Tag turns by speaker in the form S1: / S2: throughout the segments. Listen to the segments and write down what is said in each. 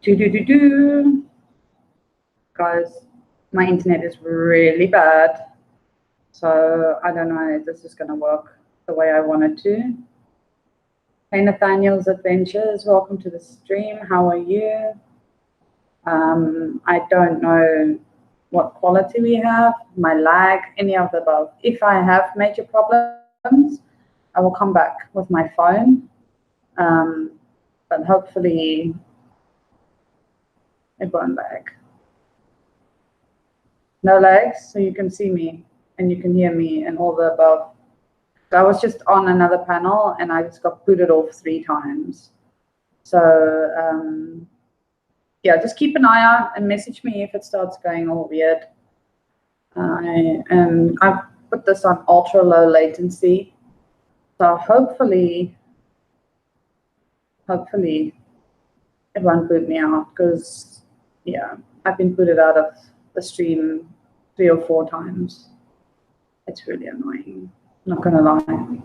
S1: Guys, my internet is really bad, so I don't know if this is going to work the way I want it to. Hey, Nathaniel's Adventures, welcome to the stream. How are you? I don't know what quality we have, my lag, any of the above. If I have major problems, I will come back with my phone, but hopefully it won't lag. No lags, so you can see me and you can hear me and all the above. So I was just on another panel and I just got booted off 3 times. So yeah, just keep an eye out and message me if it starts going all weird. I've put this on ultra low latency, so hopefully it won't boot me out, because yeah, I've been booted out of the stream 3 or 4 times. It's really annoying, not gonna lie.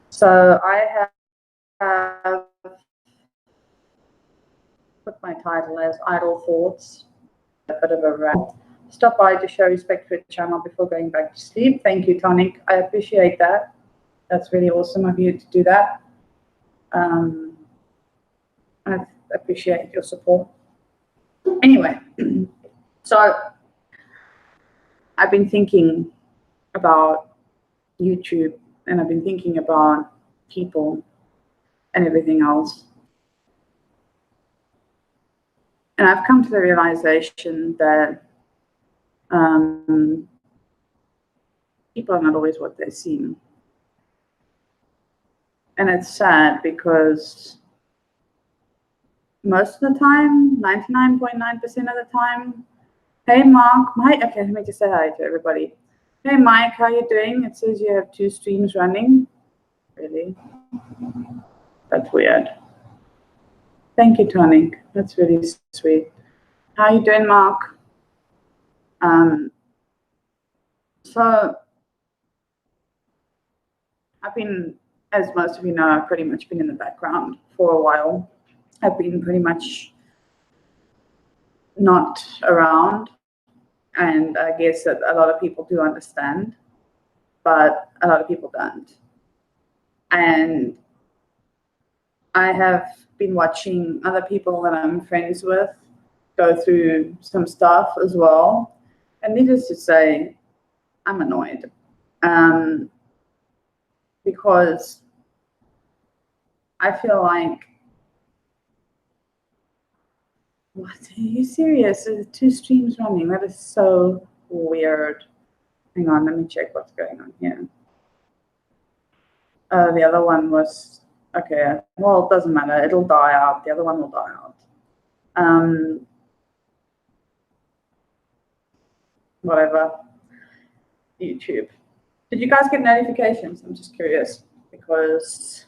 S1: So I have put my title as Idle Thoughts, a bit of a rant. Stop by to show respect for the channel before going back to sleep. Thank you, Tonic. I appreciate that. That's really awesome of you to do that. I appreciate your support. Anyway, so I've been thinking about YouTube, and I've been thinking about people and everything else. And I've come to the realization that people are not always what they seem. And it's sad, because most of the time, 99.9% of the time, hey Mark, okay, let me just say hi to everybody. Hey Mike, how you doing? It says you have 2 streams running. Really? That's weird. Thank you, Tony. That's really sweet. How you doing, Mark? So I've been, as most of you know, I've pretty much been in the background for a while. I've been pretty much not around, and I guess that a lot of people do understand, but a lot of people don't. And I have been watching other people that I'm friends with go through some stuff as well. And needless to say, I'm annoyed. Because I feel like, what, are you serious? There's 2 streams running. That is so weird. Hang on, let me check what's going on here. The other one was, okay, well, it doesn't matter. It'll die out. The other one will die out. Whatever. YouTube. Did you guys get notifications? I'm just curious, because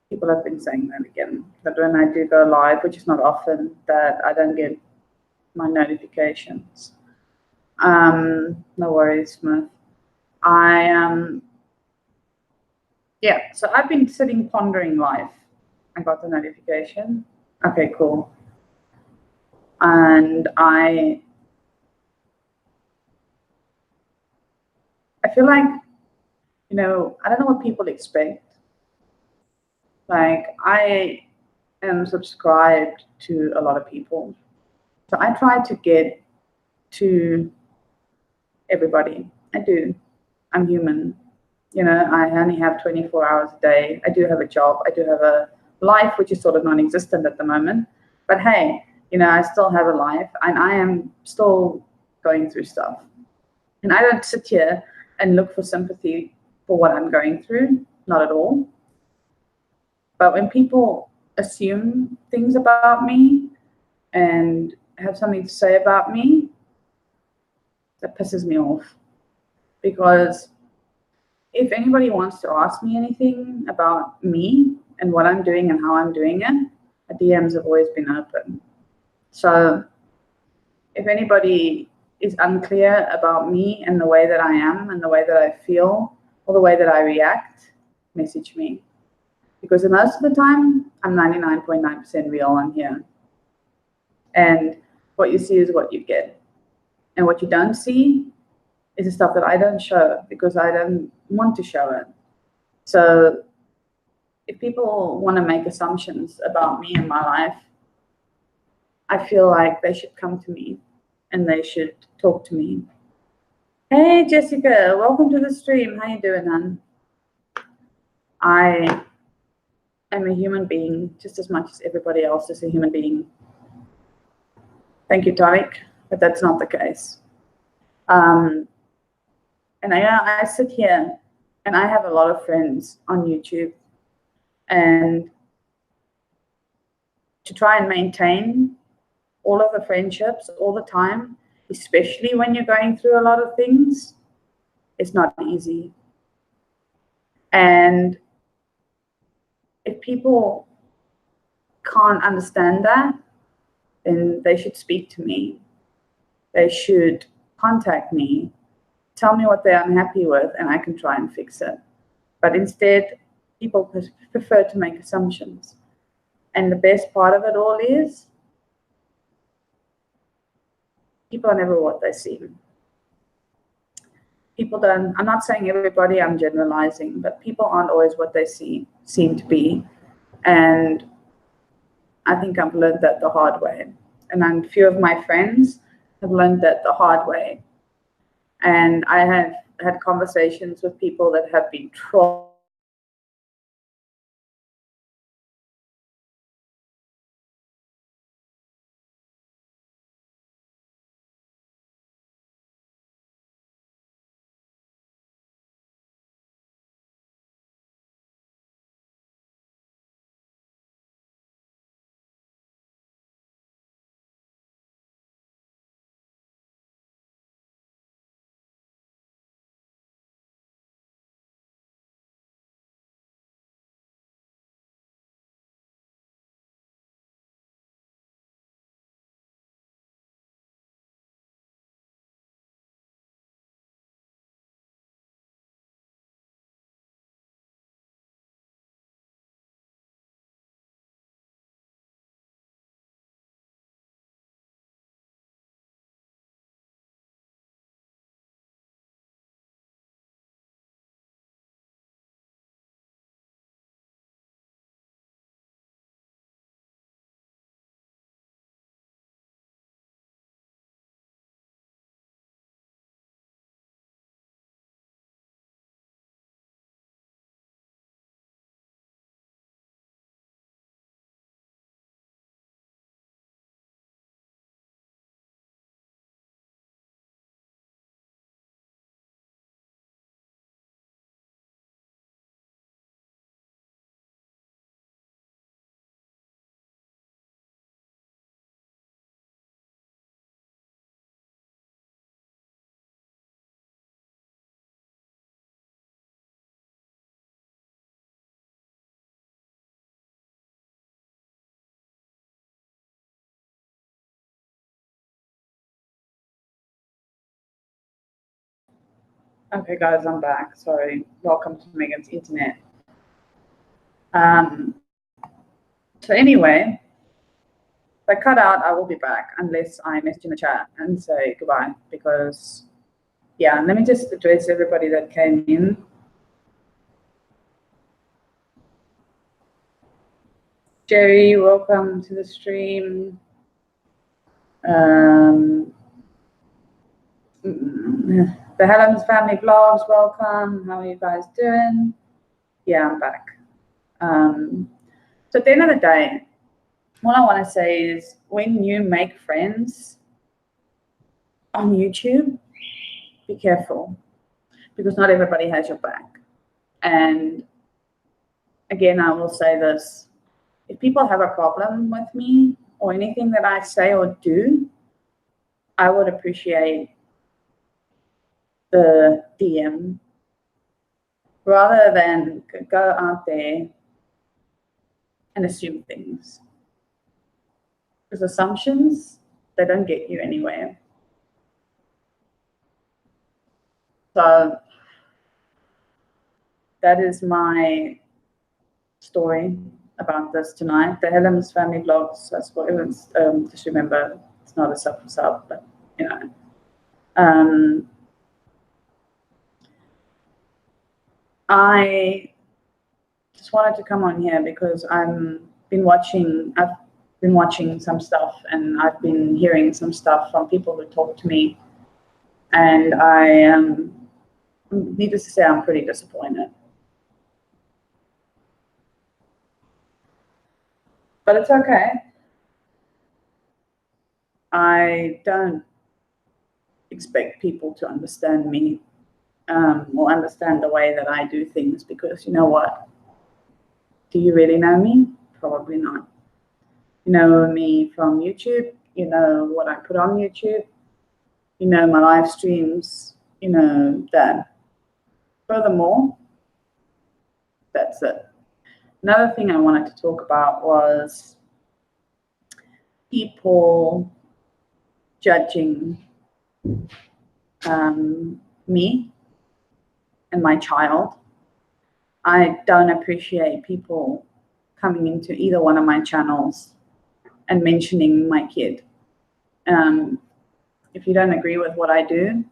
S1: people have been saying that again, that when I do go live, which is not often, that I don't get my notifications. No worries, Smith. Yeah, so I've been sitting pondering life. I got the notification. Okay, cool. And I feel like, you know, I don't know what people expect. Like, I am subscribed to a lot of people. So I try to get to everybody. I do. I'm human. You know, I only have 24 hours a day. I do have a job. I do have a life, which is sort of non-existent at the moment. But hey, you know, I still have a life, and I am still going through stuff. And I don't sit here and look for sympathy for what I'm going through. Not at all. But when people assume things about me and have something to say about me, that pisses me off. Because if anybody wants to ask me anything about me and what I'm doing and how I'm doing it, the DMs have always been open. So if anybody is unclear about me and the way that I am and the way that I feel or the way that I react, message me. Because most of the time, I'm 99.9% real on here. And what you see is what you get. And what you don't see is the stuff that I don't show because I don't want to show it. So if people want to make assumptions about me and my life, I feel like they should come to me and they should talk to me. Hey, Jessica, welcome to the stream. How you doing, hon? I am a human being just as much as everybody else is a human being. Thank you, Tariq, but that's not the case. And I sit here and I have a lot of friends on YouTube, and to try and maintain all of the friendships all the time, especially when you're going through a lot of things, it's not easy. And if people can't understand that, then they should speak to me. They should contact me, tell me what they're unhappy with, and I can try and fix it. But instead, people prefer to make assumptions. And the best part of it all is people are never what they seem. People don't, I'm not saying everybody, I'm generalizing, but people aren't always what they seem to be. And I think I've learned that the hard way. And a few of my friends have learned that the hard way. And I have had conversations with people that have been traumatized. Okay, guys, I'm back. Sorry. Welcome to Megan's Internet. So anyway, if I cut out, I will be back unless I message in the chat and say goodbye because, yeah, let me just address everybody that came in. Jerry, welcome to the stream. The Helen's Family Vlogs, welcome. How are you guys doing? Yeah, I'm back. So at the end of the day, what I want to say is when you make friends on YouTube, be careful because not everybody has your back. And again, I will say this. If people have a problem with me or anything that I say or do, I would appreciate the DM rather than go out there and assume things. Because assumptions, they don't get you anywhere. So that is my story about this tonight. The Helen's family vlogs, that's what it was. Just remember, it's not a sub, but you know. I just wanted to come on here because I've been watching some stuff, and I've been hearing some stuff from people who talk to me, and I am, needless to say, I'm pretty disappointed. But it's okay. I don't expect people to understand me or understand the way that I do things, because you know what? Do you really know me? Probably not. You know me from YouTube. You know what I put on YouTube. You know my live streams. You know that. Furthermore, that's it. Another thing I wanted to talk about was people judging me and my child. I don't appreciate people coming into either one of my channels and mentioning my kid. If you don't agree with what I do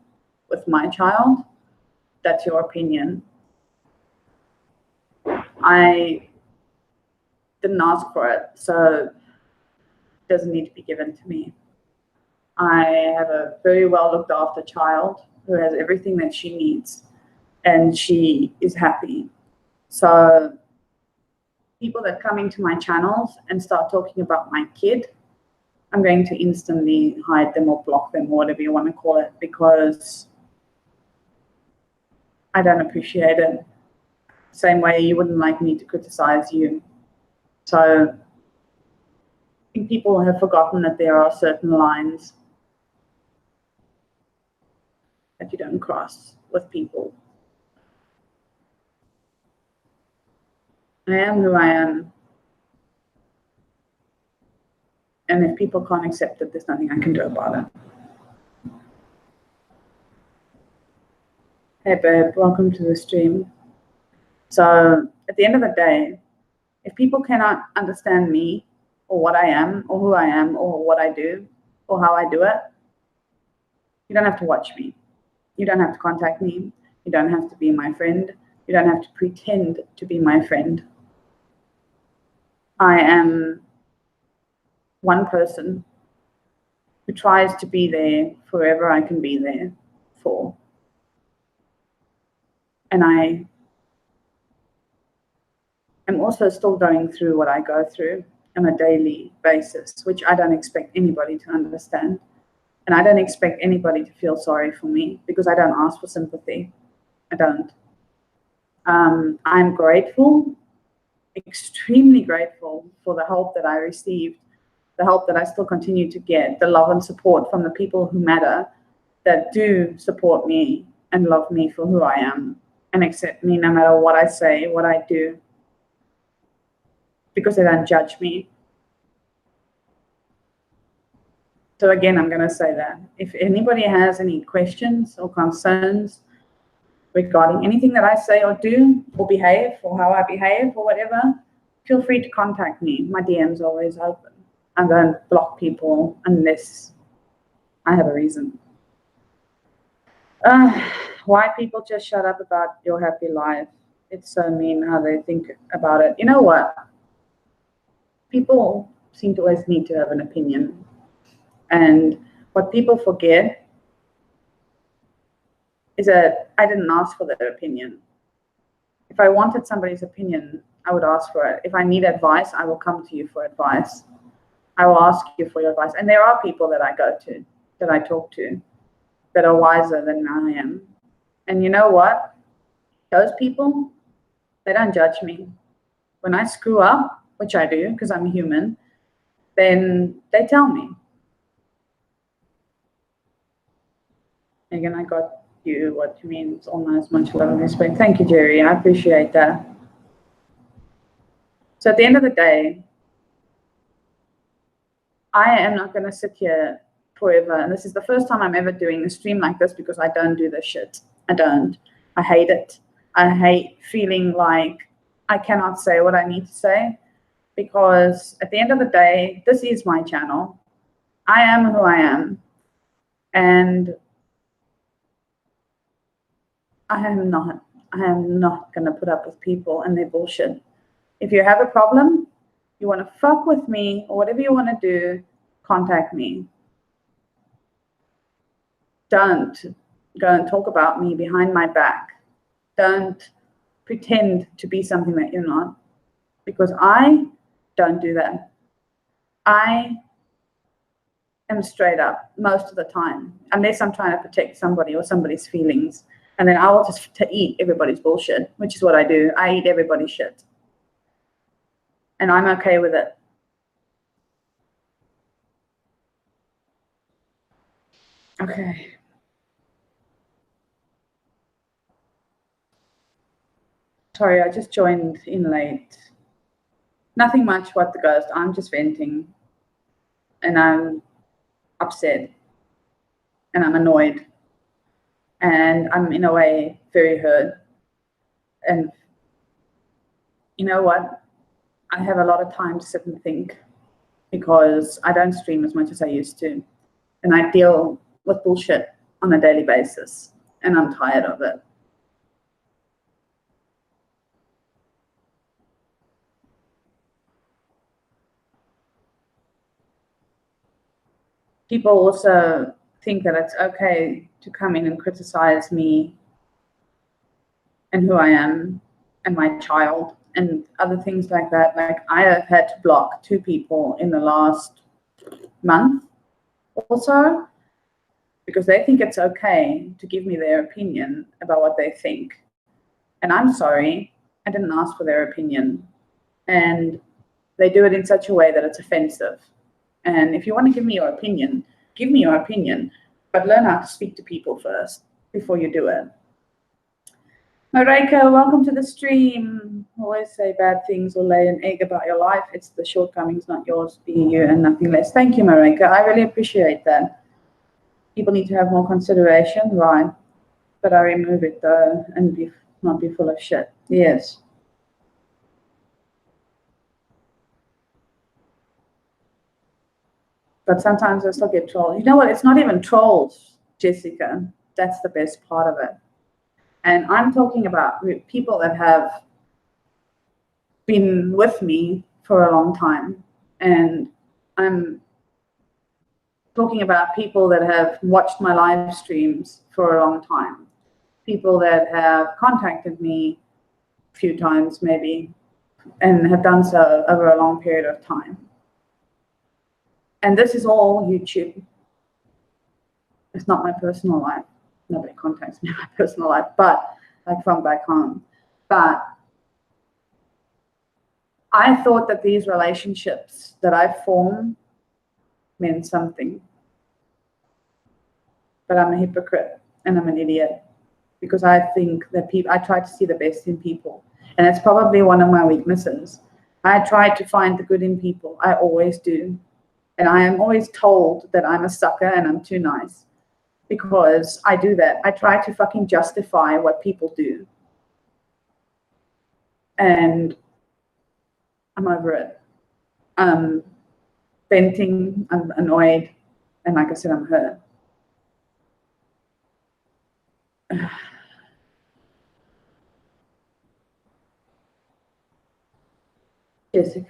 S1: with my child, that's your opinion. I didn't ask for it, so it doesn't need to be given to me. I have a very well looked after child who has everything that she needs, and she is happy. So people that come into my channels and start talking about my kid, I'm going to instantly hide them or block them or whatever you want to call it, because I don't appreciate it. Same way you wouldn't like me to criticize you. So I think people have forgotten that there are certain lines that you don't cross with people. I am who I am. And if people can't accept it, there's nothing I can do about it. Hey babe, welcome to the stream. So at the end of the day, if people cannot understand me or what I am or who I am or what I do or how I do it, you don't have to watch me. You don't have to contact me. You don't have to be my friend. You don't have to pretend to be my friend. I am one person who tries to be there for whoever I can be there for. And I am also still going through what I go through on a daily basis, which I don't expect anybody to understand. And I don't expect anybody to feel sorry for me, because I don't ask for sympathy. I don't. I'm grateful, extremely grateful for the help that I received, the help that I still continue to get, the love and support from the people who matter, that do support me and love me for who I am and accept me no matter what I say, what I do, because they don't judge me. So again, I'm going to say that if anybody has any questions or concerns regarding anything that I say or do or behave or how I behave or whatever, feel free to contact me. My DM's always open. I don't block people unless I have a reason. Why people just shut up about your happy life? It's so mean how they think about it. You know what? People seem to always need to have an opinion. And what people forget is that I didn't ask for their opinion. If I wanted somebody's opinion, I would ask for it. If I need advice, I will come to you for advice. I will ask you for your advice. And there are people that I go to, that I talk to, that are wiser than I am. And you know what? Those people, they don't judge me. When I screw up, which I do because I'm human, then they tell me. Megan, I got you what you mean. It's almost much love and respect. Thank you, Jerry. I appreciate that. So at the end of the day, I am not going to sit here forever. And this is the first time I'm ever doing a stream like this, because I don't do this shit. I don't. I hate it. I hate feeling like I cannot say what I need to say, because at the end of the day, this is my channel. I am who I am, and I am not going to put up with people and their bullshit. If you have a problem, you want to fuck with me or whatever you want to do, contact me. Don't go and talk about me behind my back. Don't pretend to be something that you're not, because I don't do that. I am straight up most of the time, unless I'm trying to protect somebody or somebody's feelings. And then I will just eat everybody's bullshit, which is what I do. I eat everybody's shit. And I'm okay with it. Okay. Sorry, I just joined in late. Nothing much, what the ghost. I'm just venting. And I'm upset. And I'm annoyed. And I'm, in a way, very hurt. And you know what? I have a lot of time to sit and think, because I don't stream as much as I used to. And I deal with bullshit on a daily basis. And I'm tired of it. People also think that it's okay to come in and criticize me and who I am and my child and other things like that. Like, I have had to block 2 people in the last month or so, because they think it's okay to give me their opinion about what they think. And I'm sorry, I didn't ask for their opinion. And they do it in such a way that it's offensive. And if you want to give me your opinion, give me your opinion, but learn how to speak to people first before you do it. Marika, welcome to the stream. Always say bad things or lay an egg about your life. It's the shortcomings, not yours, being you and nothing less. Thank you, Marika. I really appreciate that. People need to have more consideration, right? But I remove it though, and not be full of shit. Yes. But sometimes I still get trolled. You know what? It's not even trolls, Jessica. That's the best part of it. And I'm talking about people that have been with me for a long time. And I'm talking about people that have watched my live streams for a long time. People that have contacted me a few times maybe, and have done so over a long period of time. And this is all YouTube. It's not my personal life. Nobody contacts me in my personal life, but like from back home. But I thought that these relationships that I formed meant something. But I'm a hypocrite and I'm an idiot, because I think that I try to see the best in people. And it's probably one of my weaknesses. I try to find the good in people. I always do. And I am always told that I'm a sucker and I'm too nice, because I do that. I try to fucking justify what people do. And I'm over it. I'm venting, I'm annoyed, and like I said, I'm hurt. Jessica,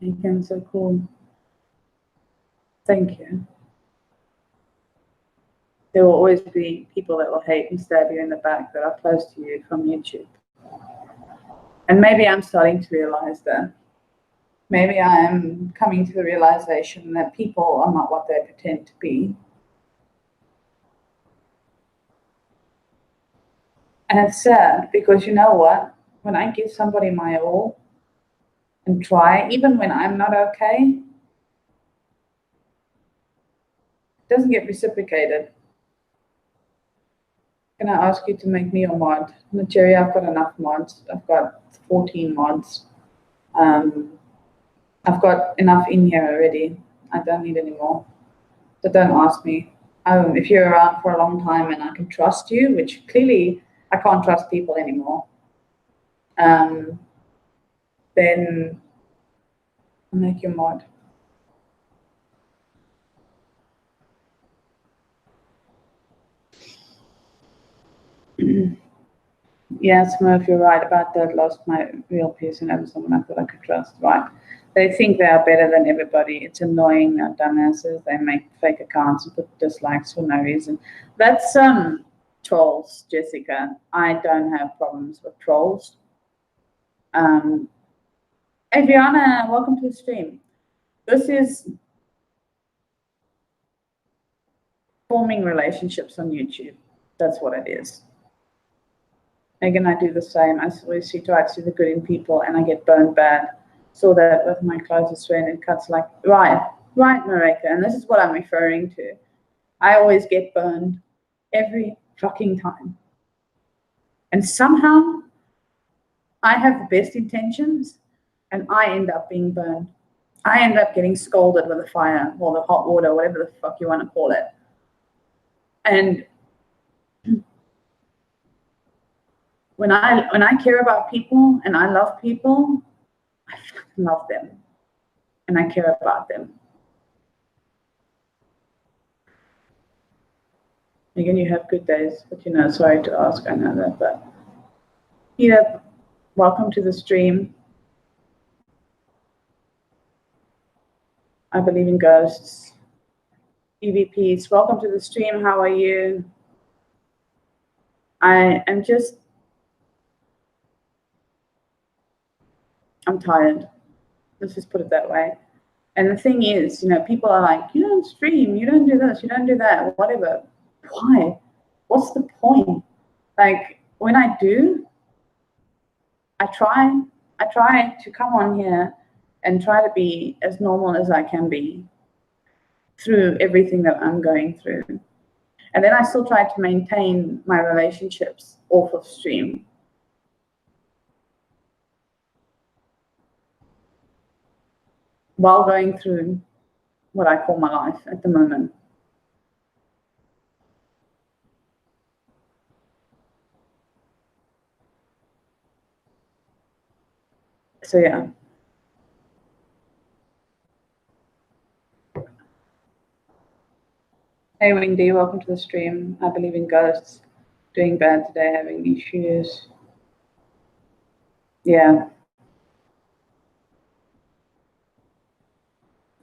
S1: you're so cool. Thank you. There will always be people that will hate and stab you in the back that are close to you from YouTube. And maybe I'm starting to realize that. Maybe I am coming to the realization that people are not what they pretend to be. And it's sad, because you know what? When I give somebody my all and try, even when I'm not okay, it doesn't get reciprocated. Can I ask you to make me your mod? No, Jerry, I've got enough mods. I've got 14 mods. I've got enough in here already. I don't need any more. So don't ask me. If you're around for a long time and I can trust you, which clearly I can't trust people anymore, then I'll make you mod. Yeah, Smurf, you're right about that. Lost my real person over someone I thought I could trust. Right. They think they are better than everybody. It's annoying, they're dumbasses. They make fake accounts and put dislikes for no reason. That's trolls, Jessica. I don't have problems with trolls. Adriana, welcome to the stream. This is forming relationships on YouTube. That's what it is. Megan, I do the same. I always try to see the good in people and I get burned bad. Saw that with my closest friend. It cuts like, right, Marika. And this is what I'm referring to. I always get burned every fucking time. And somehow I have the best intentions and I end up being burned. I end up getting scalded with the fire or the hot water, whatever the fuck you want to call it. And when I care about people and I love people, I fucking love them and I care about them. Again, you have good days, but sorry to ask, I know that, but Peter, welcome to the stream. I believe in ghosts. EVPs, welcome to the stream. How are you? I'm tired. Let's just put it that way. And the thing is, people are like, you don't stream, you don't do this, you don't do that, whatever. Why? What's the point? Like, when I do, I try to come on here and try to be as normal as I can be through everything that I'm going through. And then I still try to maintain my relationships off of stream. While going through what I call my life at the moment. So yeah. Hey Wendy, welcome to the stream. I believe in ghosts. Doing bad today, having issues. Yeah.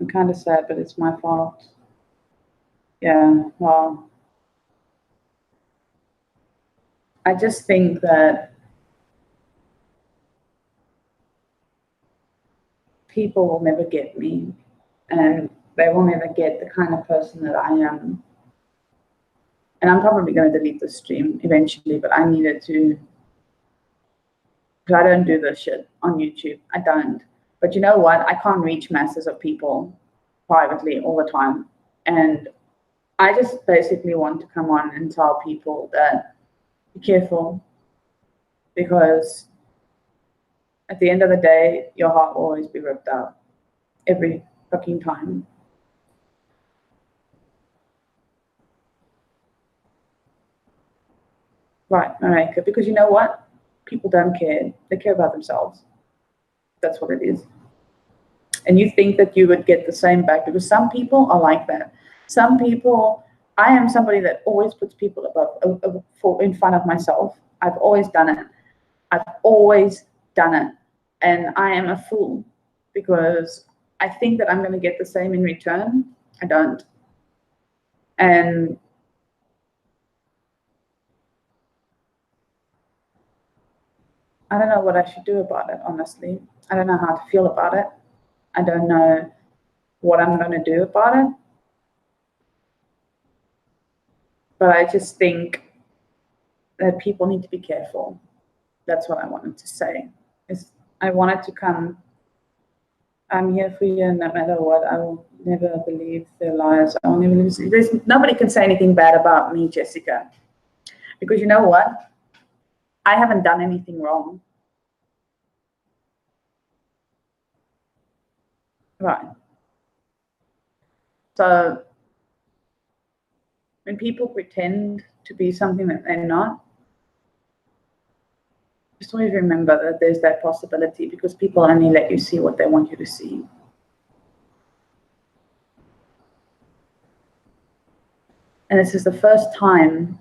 S1: I'm kind of sad, but it's my fault. Yeah, well, I just think that people will never get me and they will never get the kind of person that I am. And I'm probably going to delete the stream eventually, but I needed to, because I don't do this shit on YouTube. I don't. But you know what? I can't reach masses of people privately all the time. And I just basically want to come on and tell people that be careful, because at the end of the day, your heart will always be ripped out every fucking time. Right, Marika, because you know what? People don't care. They care about themselves. That's what it is. And you think that you would get the same back, because some people are like that. Some people, I am somebody that always puts people in front of myself. I've always done it. I've always done it. And I am a fool because I think that I'm going to get the same in return. I don't. And I don't know what I should do about it, honestly. I don't know how to feel about it. I don't know what I'm going to do about it. But I just think that people need to be careful. That's what I wanted to say. I wanted to come. I'm here for you no matter what. I will never believe their lies. I will never believe. Nobody can say anything bad about me, Jessica. Because you know what? I haven't done anything wrong. Right. So when people pretend to be something that they're not, just always remember that there's that possibility, because people only let you see what they want you to see. And this is the first time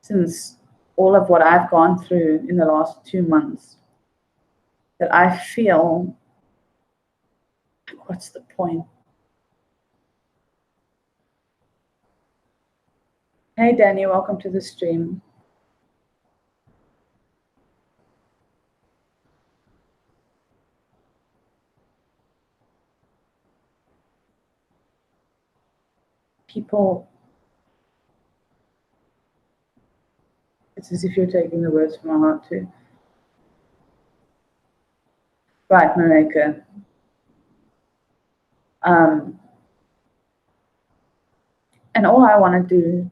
S1: since all of what I've gone through in the last 2 months that I feel, what's the point? Hey, Danny, welcome to the stream. People, it's as if you're taking the words from my heart too. Right, Marika. And all I want to do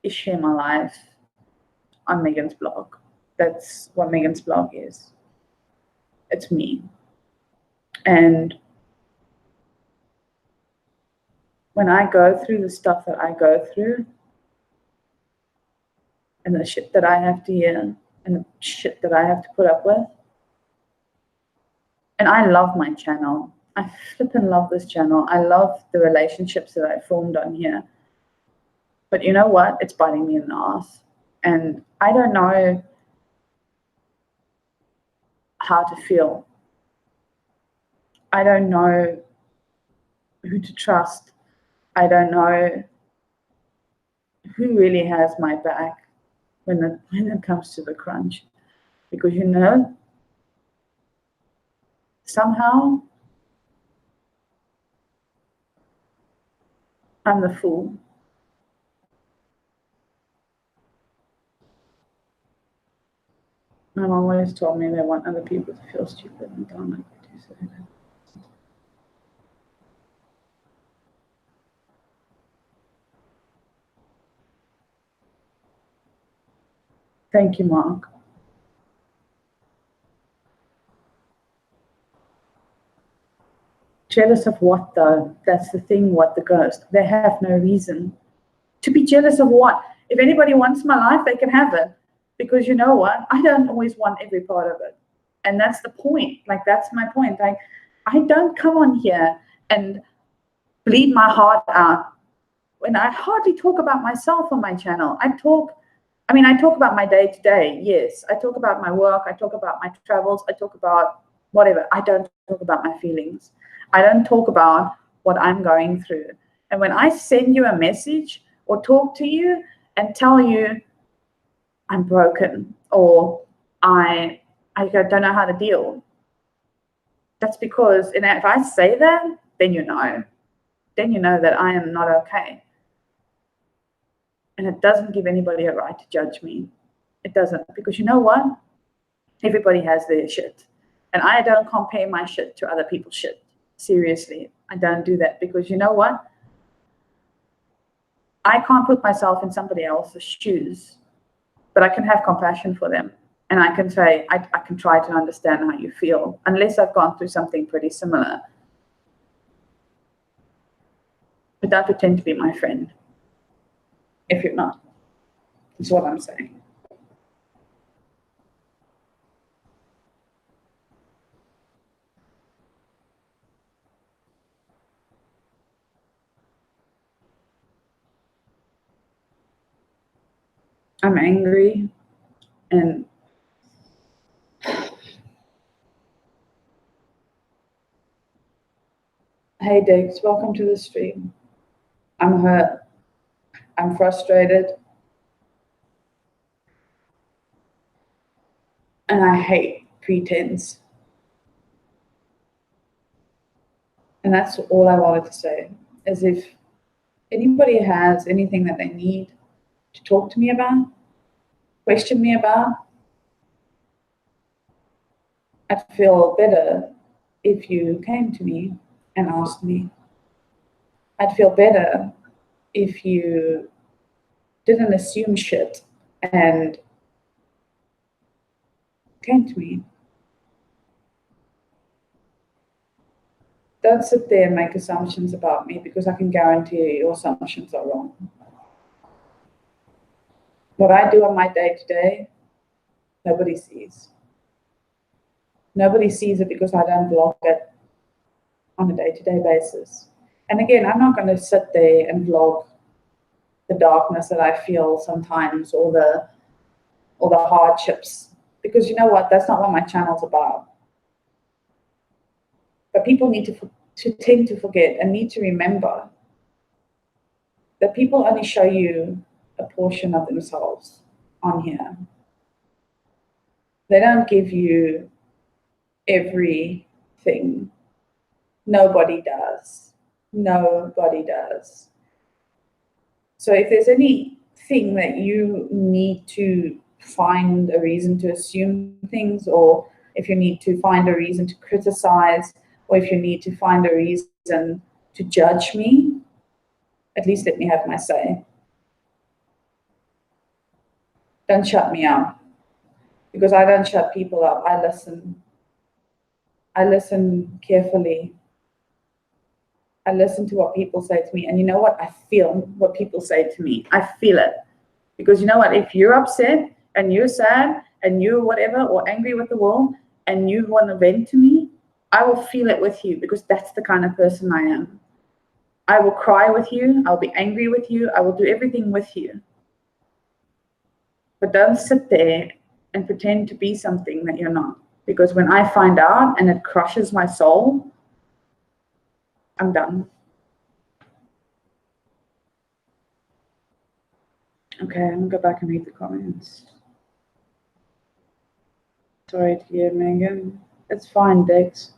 S1: is share my life on Megan's blog. That's what Megan's blog is. It's me. And when I go through the stuff that I go through, and the shit that I have to hear, and the shit that I have to put up with, and I love my channel. I flippin' love this channel. I love the relationships that I formed on here. But you know what? It's biting me in the ass. And I don't know how to feel. I don't know who to trust. I don't know who really has my back when it comes to the crunch. Because, you know, somehow I'm the fool. My mom always told me they want other people to feel stupid and dumb like they do. So thank you, Mark. Jealous of what, though? That's the thing, what the ghost. They have no reason to be jealous of what. If anybody wants my life, they can have it. Because you know what? I don't always want every part of it. And that's the point. Like, that's my point. Like, I don't come on here and bleed my heart out when I hardly talk about myself on my channel. I talk about my day to day. Yes. I talk about my work. I talk about my travels. I talk about whatever. I don't talk about my feelings. I don't talk about what I'm going through. And when I send you a message or talk to you and tell you I'm broken or I don't know how to deal, that's because if I say that, then you know that I am not okay. And it doesn't give anybody a right to judge me. It doesn't, because you know what? Everybody has their shit. And I don't compare my shit to other people's shit. Seriously, I don't do that, because you know what? I can't put myself in somebody else's shoes, but I can have compassion for them. And I can say, I can try to understand how you feel, unless I've gone through something pretty similar. But don't pretend to be my friend if you're not. That's what I'm saying. I'm angry, and hey, Diggs, welcome to the stream. I'm hurt. I'm frustrated. And I hate pretense. And that's all I wanted to say. As if anybody has anything that they need to talk to me about, question me about, I'd feel better if you came to me and asked me. I'd feel better if you didn't assume shit and came to me. Don't sit there and make assumptions about me, because I can guarantee you your assumptions are wrong. What I do on my day-to-day, nobody sees. Nobody sees it because I don't vlog it on a day-to-day basis. And again, I'm not going to sit there and vlog the darkness that I feel sometimes, or the hardships, because you know what? That's not what my channel's about. But people need to tend to forget and need to remember that people only show you a portion of themselves on here. They don't give you everything. Nobody does. Nobody does. So if there's anything that you need to find a reason to assume things, or if you need to find a reason to criticize, or if you need to find a reason to judge me, at least let me have my say. Don't shut me up, because I don't shut people up. I listen. I listen carefully. I listen to what people say to me. And you know what? I feel what people say to me. I feel it. Because you know what? If you're upset and you're sad and you're whatever, or angry with the world, and you want to vent to me, I will feel it with you, because that's the kind of person I am. I will cry with you. I'll be angry with you. I will do everything with you. But don't sit there and pretend to be something that you're not. Because when I find out and it crushes my soul, I'm done. Okay, I'm going to go back and read the comments. Sorry to hear, Megan. It's fine, Dex.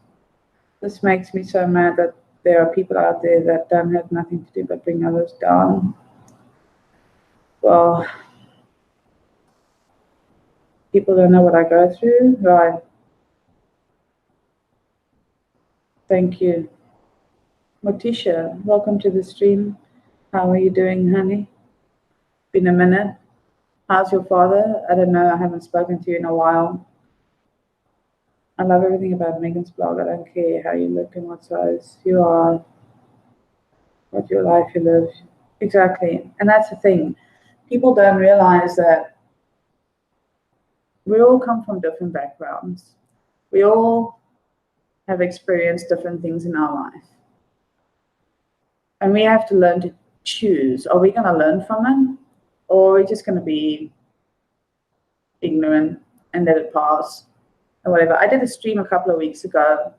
S1: This makes me so mad that there are people out there that don't have nothing to do but bring others down. Well, people don't know what I go through. Right. Thank you. Morticia, welcome to the stream. How are you doing, honey? Been a minute. How's your father? I don't know. I haven't spoken to you in a while. I love everything about Megan's blog. I don't care how you look and what size you are, what your life you live. Exactly. And that's the thing. People don't realize that we all come from different backgrounds. We all have experienced different things in our life. And we have to learn to choose. Are we going to learn from it? Or are we just going to be ignorant and let it pass? Or whatever. I did a stream a couple of weeks ago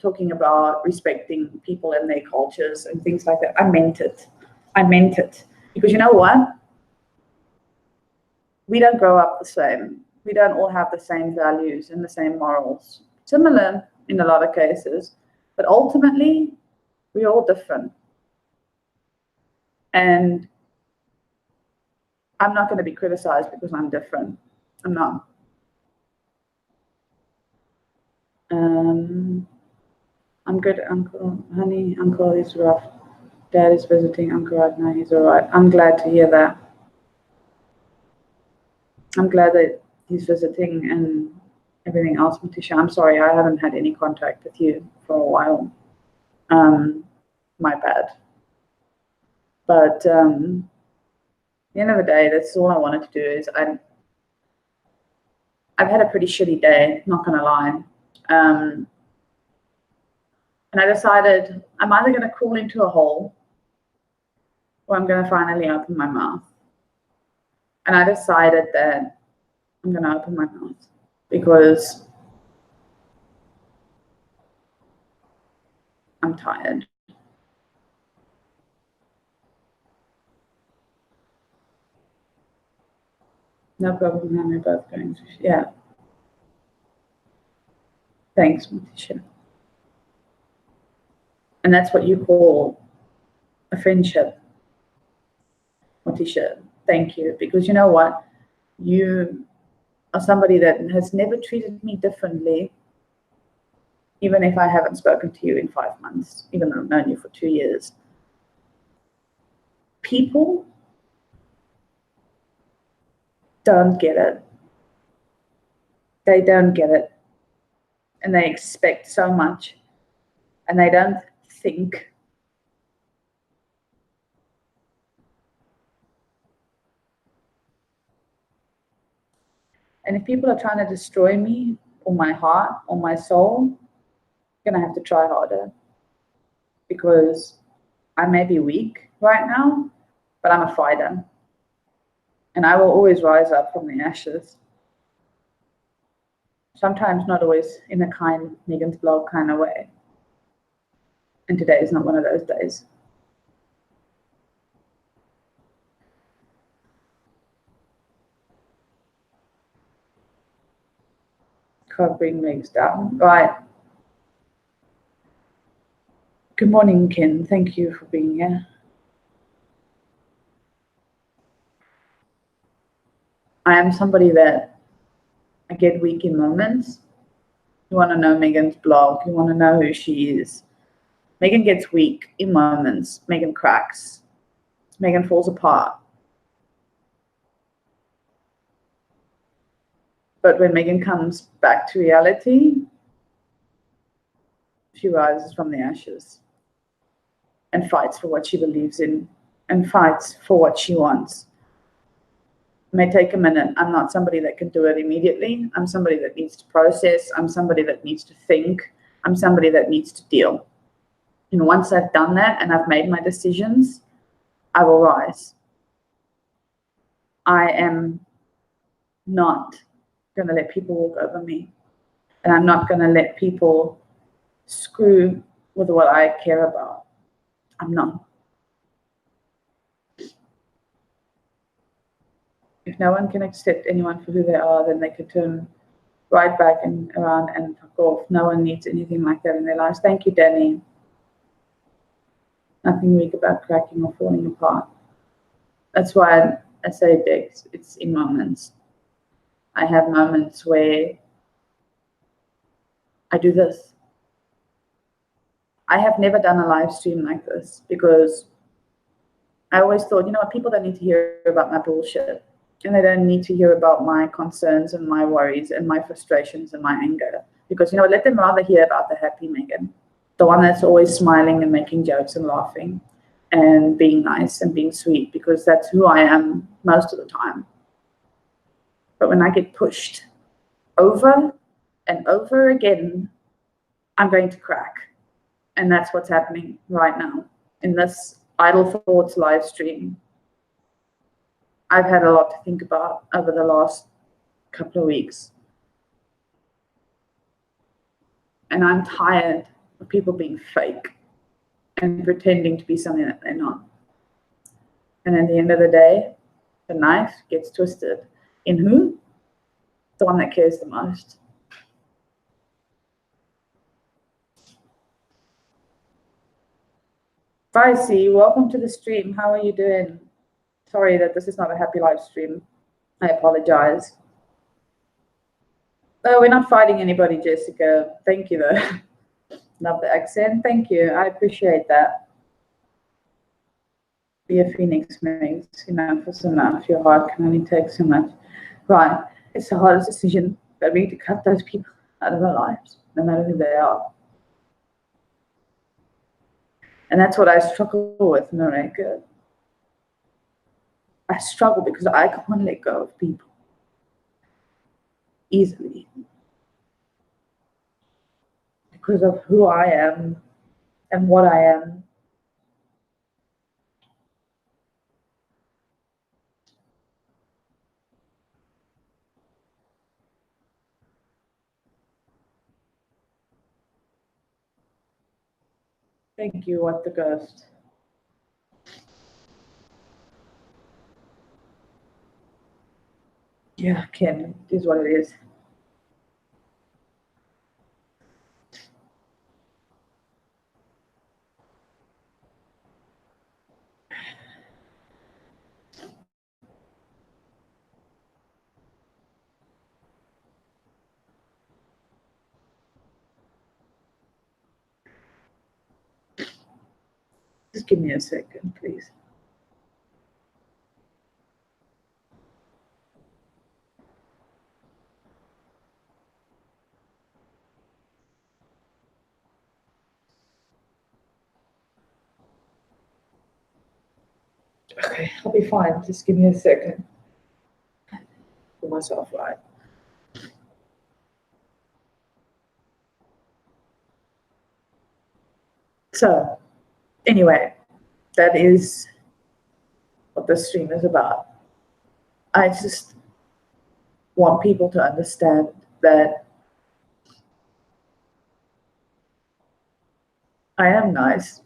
S1: talking about respecting people and their cultures and things like that. I meant it. I meant it. Because you know what? We don't grow up the same. We don't all have the same values and the same morals. Similar in a lot of cases, but ultimately, we're all different. And I'm not going to be criticized because I'm different. I'm not. I'm good, Uncle. Honey, Uncle is rough. Dad is visiting Uncle right now. He's all right. I'm glad to hear that. I'm glad that he's visiting and everything else, Matisha. I'm sorry, I haven't had any contact with you for a while. My bad. But at the end of the day, that's all I wanted to do. Is I've had a pretty shitty day, not gonna lie. And I decided I'm either gonna crawl into a hole or I'm gonna finally open my mouth. And I decided that I'm gonna open my mouth because I'm tired. No problem, man. We're both going to, yeah. Thanks, Matisha. And that's what you call a friendship, Matisha. Thank you. Because you know what? You are somebody that has never treated me differently, even if I haven't spoken to you in 5 months, even though I've known you for 2 years. People don't get it. They don't get it. And they expect so much. And they don't think. And if people are trying to destroy me or my heart or my soul, I'm going to have to try harder, because I may be weak right now, but I'm a fighter. And I will always rise up from the ashes. Sometimes not always in a kind, Megan's blog kind of way. And today is not one of those days. Can't bring legs down. Right. Good morning, Ken. Thank you for being here. I am somebody that I get weak in moments. You want to know Megan's blog. You want to know who she is. Megan gets weak in moments. Megan cracks. Megan falls apart. But when Megan comes back to reality, she rises from the ashes and fights for what she believes in and fights for what she wants. It may take a minute. I'm not somebody that can do it immediately. I'm somebody that needs to process. I'm somebody that needs to think. I'm somebody that needs to deal. And once I've done that and I've made my decisions, I will rise. I am not going to let people walk over me. And I'm not going to let people screw with what I care about. I'm not. If no one can accept anyone for who they are, then they could turn right back and around and fuck off. No one needs anything like that in their lives. Thank you, Danny. Nothing weak about cracking or falling apart. That's why I say, Dex, it's in moments. I have moments where I do this. I have never done a live stream like this because I always thought, you know what, people don't need to hear about my bullshit. And they don't need to hear about my concerns and my worries and my frustrations and my anger. Because, you know, let them rather hear about the happy Megan, the one that's always smiling and making jokes and laughing and being nice and being sweet, because that's who I am most of the time. But when I get pushed over and over again, I'm going to crack. And that's what's happening right now in this Idle Thoughts live stream. I've had a lot to think about over the last couple of weeks. And I'm tired of people being fake and pretending to be something that they're not. And at the end of the day, the knife gets twisted. In who? The one that cares the most. Vicey, welcome to the stream. How are you doing? Sorry that this is not a happy live stream. I apologize. Oh, we're not fighting anybody, Jessica. Thank you, though. Love the accent. Thank you. I appreciate that. Be a phoenix makes enough is enough. Your heart can only take so much. Right. It's the hardest decision, but we need to cut those people out of our lives, no matter who they are. And that's what I struggle with, Marika. I struggle because I can't let go of people easily because of who I am and what I am. Thank you, What the Ghost. Yeah, Ken, it is what it is. Just give me a second, please. Okay, I'll be fine. Just give me a second. Pull myself right. So anyway, that is what this stream is about. I just want people to understand that I am nice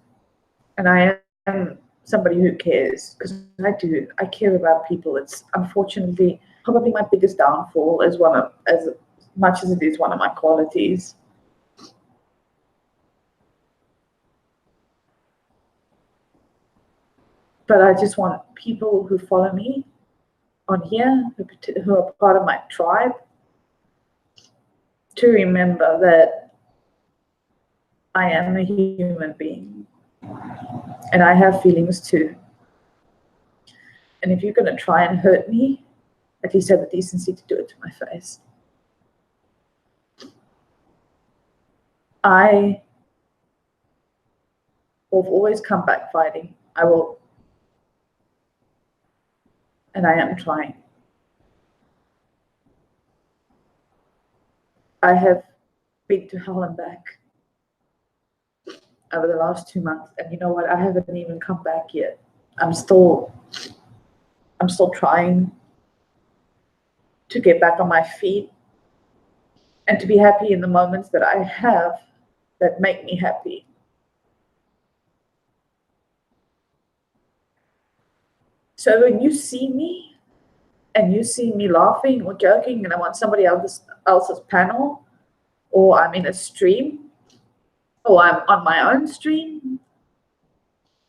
S1: and I am somebody who cares, because I do. I care about people. It's unfortunately probably my biggest downfall, as much as it is one of my qualities. But I just want people who follow me on here, who are part of my tribe, to remember that I am a human being and I have feelings too. And if you're going to try and hurt me, at least have the decency to do it to my face. I will always come back fighting. I will. And I am trying. I have been to hell and back over the last 2 months. And you know what? I haven't even come back yet. I'm still trying to get back on my feet and to be happy in the moments that I have that make me happy. So when you see me and you see me laughing or joking and I'm on somebody else's panel, or I'm in a stream, or I'm on my own stream,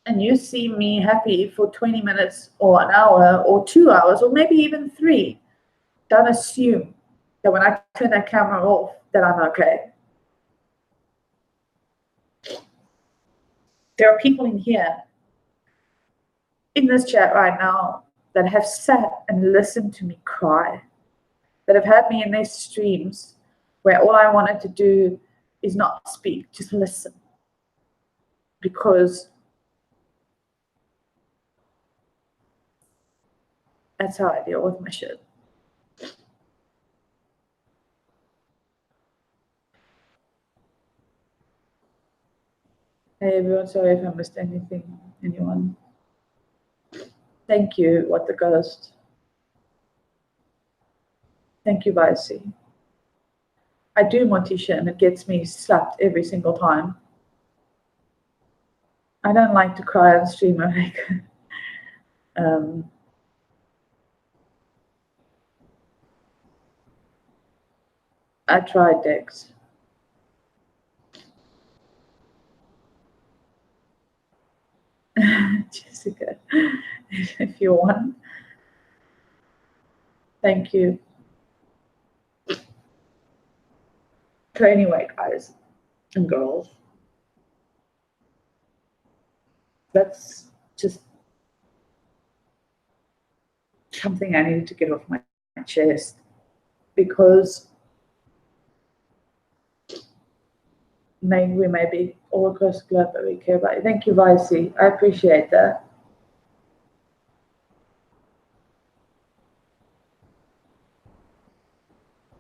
S1: and you see me happy for 20 minutes or an hour or 2 hours or maybe even 3, don't assume that when I turn that camera off that I'm okay. There are people in here, in this chat right now, that have sat and listened to me cry, that have had me in their streams where all I wanted to do is not speak, just listen. Because that's how I deal with my shit. Hey everyone, sorry if I missed anyone. Thank you, What the Ghost. Thank you, Vicey. I do Morticia and it gets me slapped every single time. I don't like to cry on stream. I tried, Dex. Jessica, if you want. Thank you. So anyway, guys and girls, that's just something I needed to get off my chest, because we may be all across the globe, but we care about you. Thank you, Vicey. I appreciate that.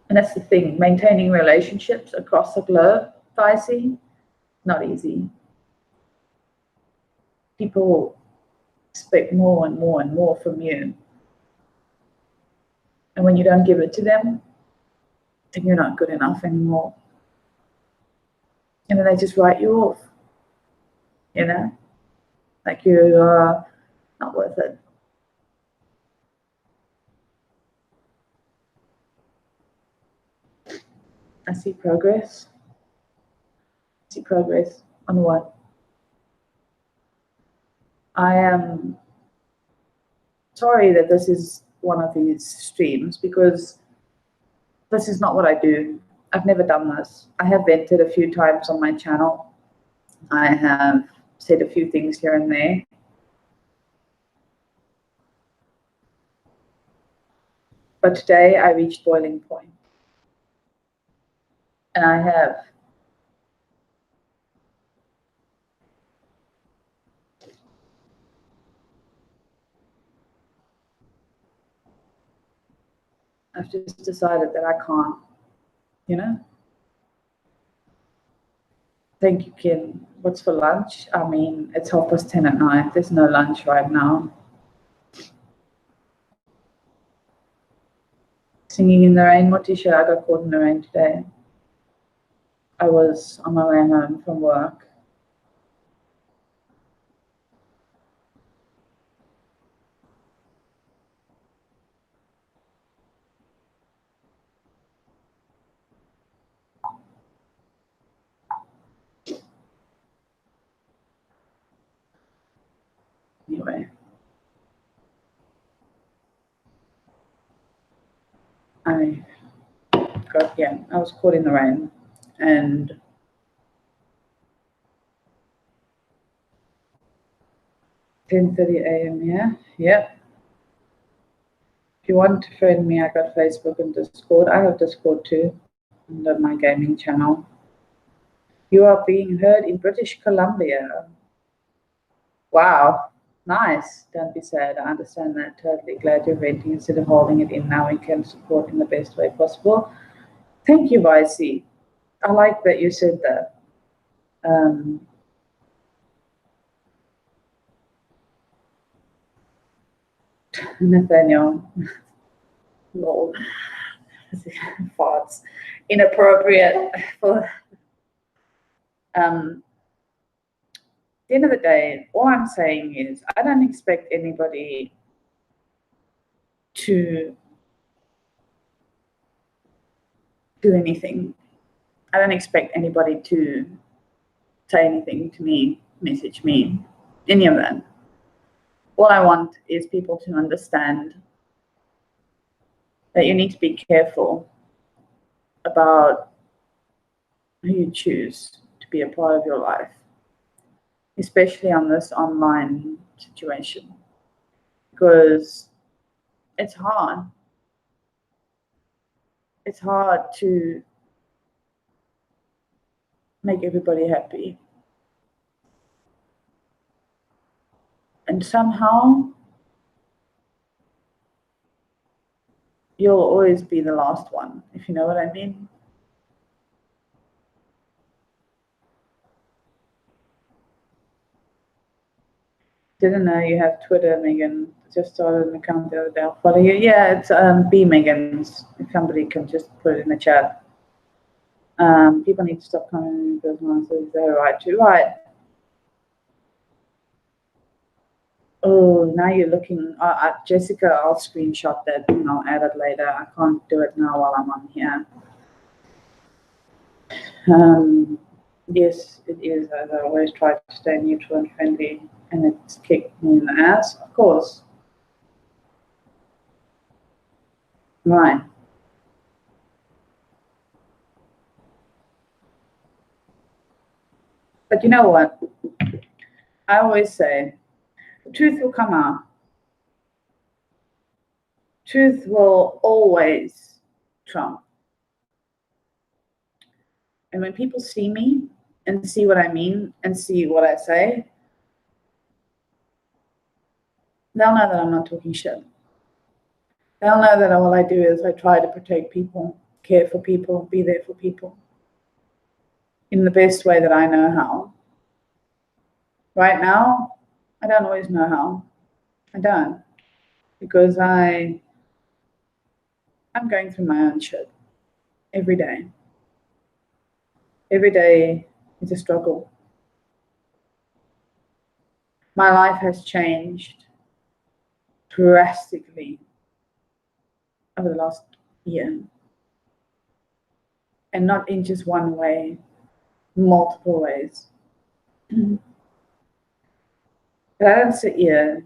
S1: And that's the thing, maintaining relationships across the globe, Vicey, not easy. People expect more and more and more from you. And when you don't give it to them, then you're not good enough anymore. And then they just write you off, you know, like you're not worth it. I see progress. I see progress on what? I am sorry that this is one of these streams, because this is not what I do. I've never done this. I have vented a few times on my channel. I have said a few things here and there. But today I reached boiling point. And I've just decided that I can't, you know? Thank you, Kim. What's for lunch? I mean, it's 10:30 at night. There's no lunch right now. Singing in the rain. What t-shirt? I got caught in the rain today. I was on my way home from work. Anyway, I was caught in the rain, and 10:30 a.m. here. Yep. If you want to friend me, I got Facebook and Discord. I have Discord too, under my gaming channel. You are being heard in British Columbia. Wow, nice. Don't be sad. I understand that. Totally glad you're venting instead of holding it in. Now we can support in the best way possible. Thank you, Vicey. I like that you said that. Nathaniel, lol, farts, inappropriate. For at the end of the day, all I'm saying is I don't expect anybody to do anything. I don't expect anybody to say anything to me, message me, any of that. All I want is people to understand that you need to be careful about who you choose to be a part of your life, especially on this online situation, because it's hard. It's hard to make everybody happy. And somehow you'll always be the last one, if you know what I mean. Didn't know you have Twitter, Megan. Just started an account the other day. I'll follow you. Yeah, it's B Megan's. If somebody can just put it in the chat. People need to stop commenting those nonsense. They're right to. Right. Oh, now you're looking. Jessica, I'll screenshot that and I'll add it later. I can't do it now while I'm on here. Yes, it is. As I always try to stay neutral and friendly, and it's kicked me in the ass, of course. Right. But you know what? I always say, the truth will come out. Truth will always trump. And when people see me and see what I mean and see what I say, they'll know that I'm not talking shit. They'll know that all I do is I try to protect people, care for people, be there for people in the best way that I know how. Right now, I don't always know how. I don't. Because I'm going through my own shit every day. Every day is a struggle. My life has changed drastically over the last year. And not in just one way, multiple ways. But I don't sit here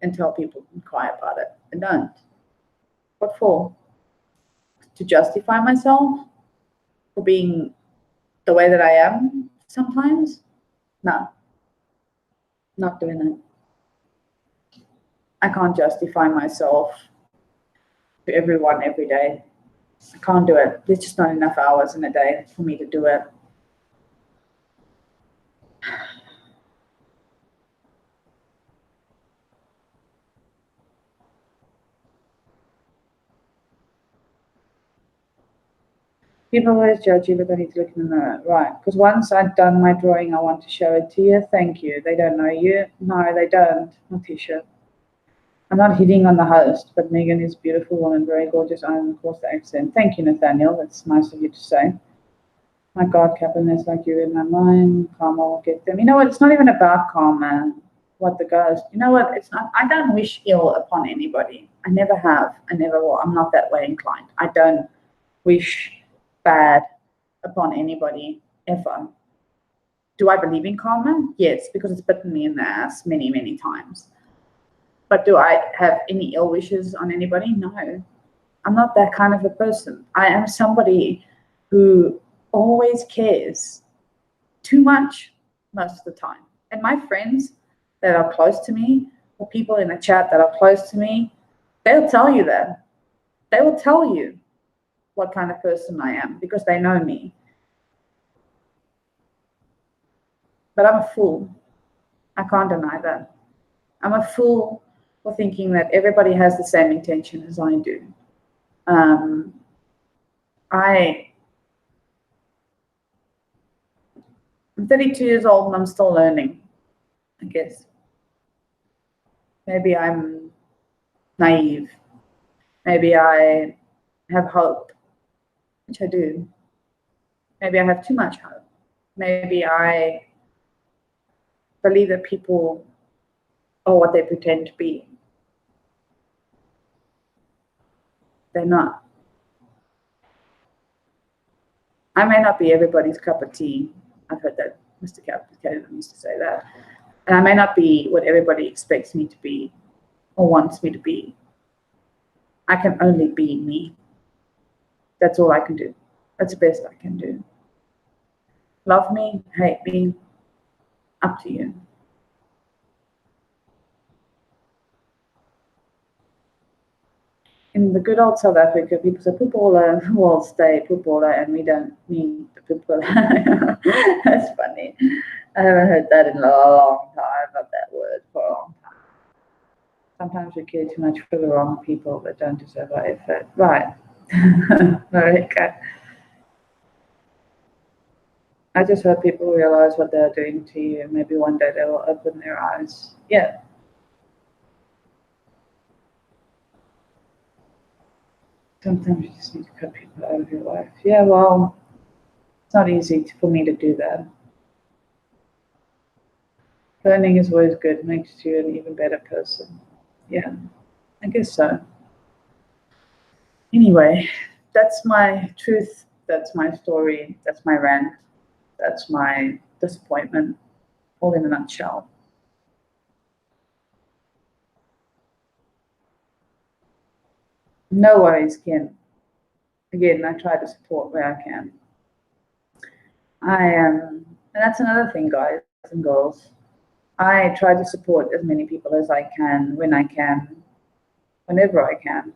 S1: and tell people and cry about it. I don't. What for? To justify myself for being the way that I am sometimes? No. Not doing it. I can't justify myself to everyone every day. I can't do it. There's just not enough hours in a day for me to do it. People always judge you, but they need to look in the mirror. Right. Because once I've done my drawing, I want to show it to you. Thank you. They don't know you. No, they don't. Not Tisha. I'm not hitting on the host, but Megan is a beautiful woman, very gorgeous. I'm, of course, the accent. Thank you, Nathaniel. That's nice of you to say. My God, Kaplan, like you in my mind. Karma will get them. You know what? It's not even about karma. What the ghost. You know what? It's not. I don't wish ill upon anybody. I never have. I never will. I'm not that way inclined. I don't wish bad upon anybody ever. Do I believe in karma? Yes, because it's bitten me in the ass many, many times. But do I have any ill wishes on anybody? No. I'm not that kind of a person. I am somebody who always cares too much most of the time. And my friends that are close to me, or people in the chat that are close to me, they'll tell you that. They will tell you what kind of person I am because they know me. But I'm a fool. I can't deny that. I'm a fool for thinking that everybody has the same intention as I do. I'm 32 years old and I'm still learning, I guess. Maybe I'm naive. Maybe I have hope, which I do. Maybe I have too much hope. Maybe I believe that people are what they pretend to be. They're not. I may not be everybody's cup of tea. I've heard that Mr. Captain used to say that. And I may not be what everybody expects me to be or wants me to be. I can only be me. That's all I can do. That's the best I can do. Love me, hate me, up to you. In the good old South Africa, people say Pupola will stay Pupola, and we don't mean the Pupola. That's funny. I haven't heard that in a long time, not that word for a long time. Sometimes we care too much for the wrong people that don't deserve our effort. Right. Marika. I just hope people realize what they're doing to you. Maybe one day they will open their eyes. Yeah. Sometimes you just need to cut people out of your life. Yeah, well, it's not easy for me to do that. Learning is always good. It makes you an even better person. Yeah, I guess so. Anyway, that's my truth. That's my story. That's my rant. That's my disappointment, all in a nutshell. No worries, Ken. Again, I try to support where I can. And that's another thing, guys and girls. I try to support as many people as I can, when I can, whenever I can.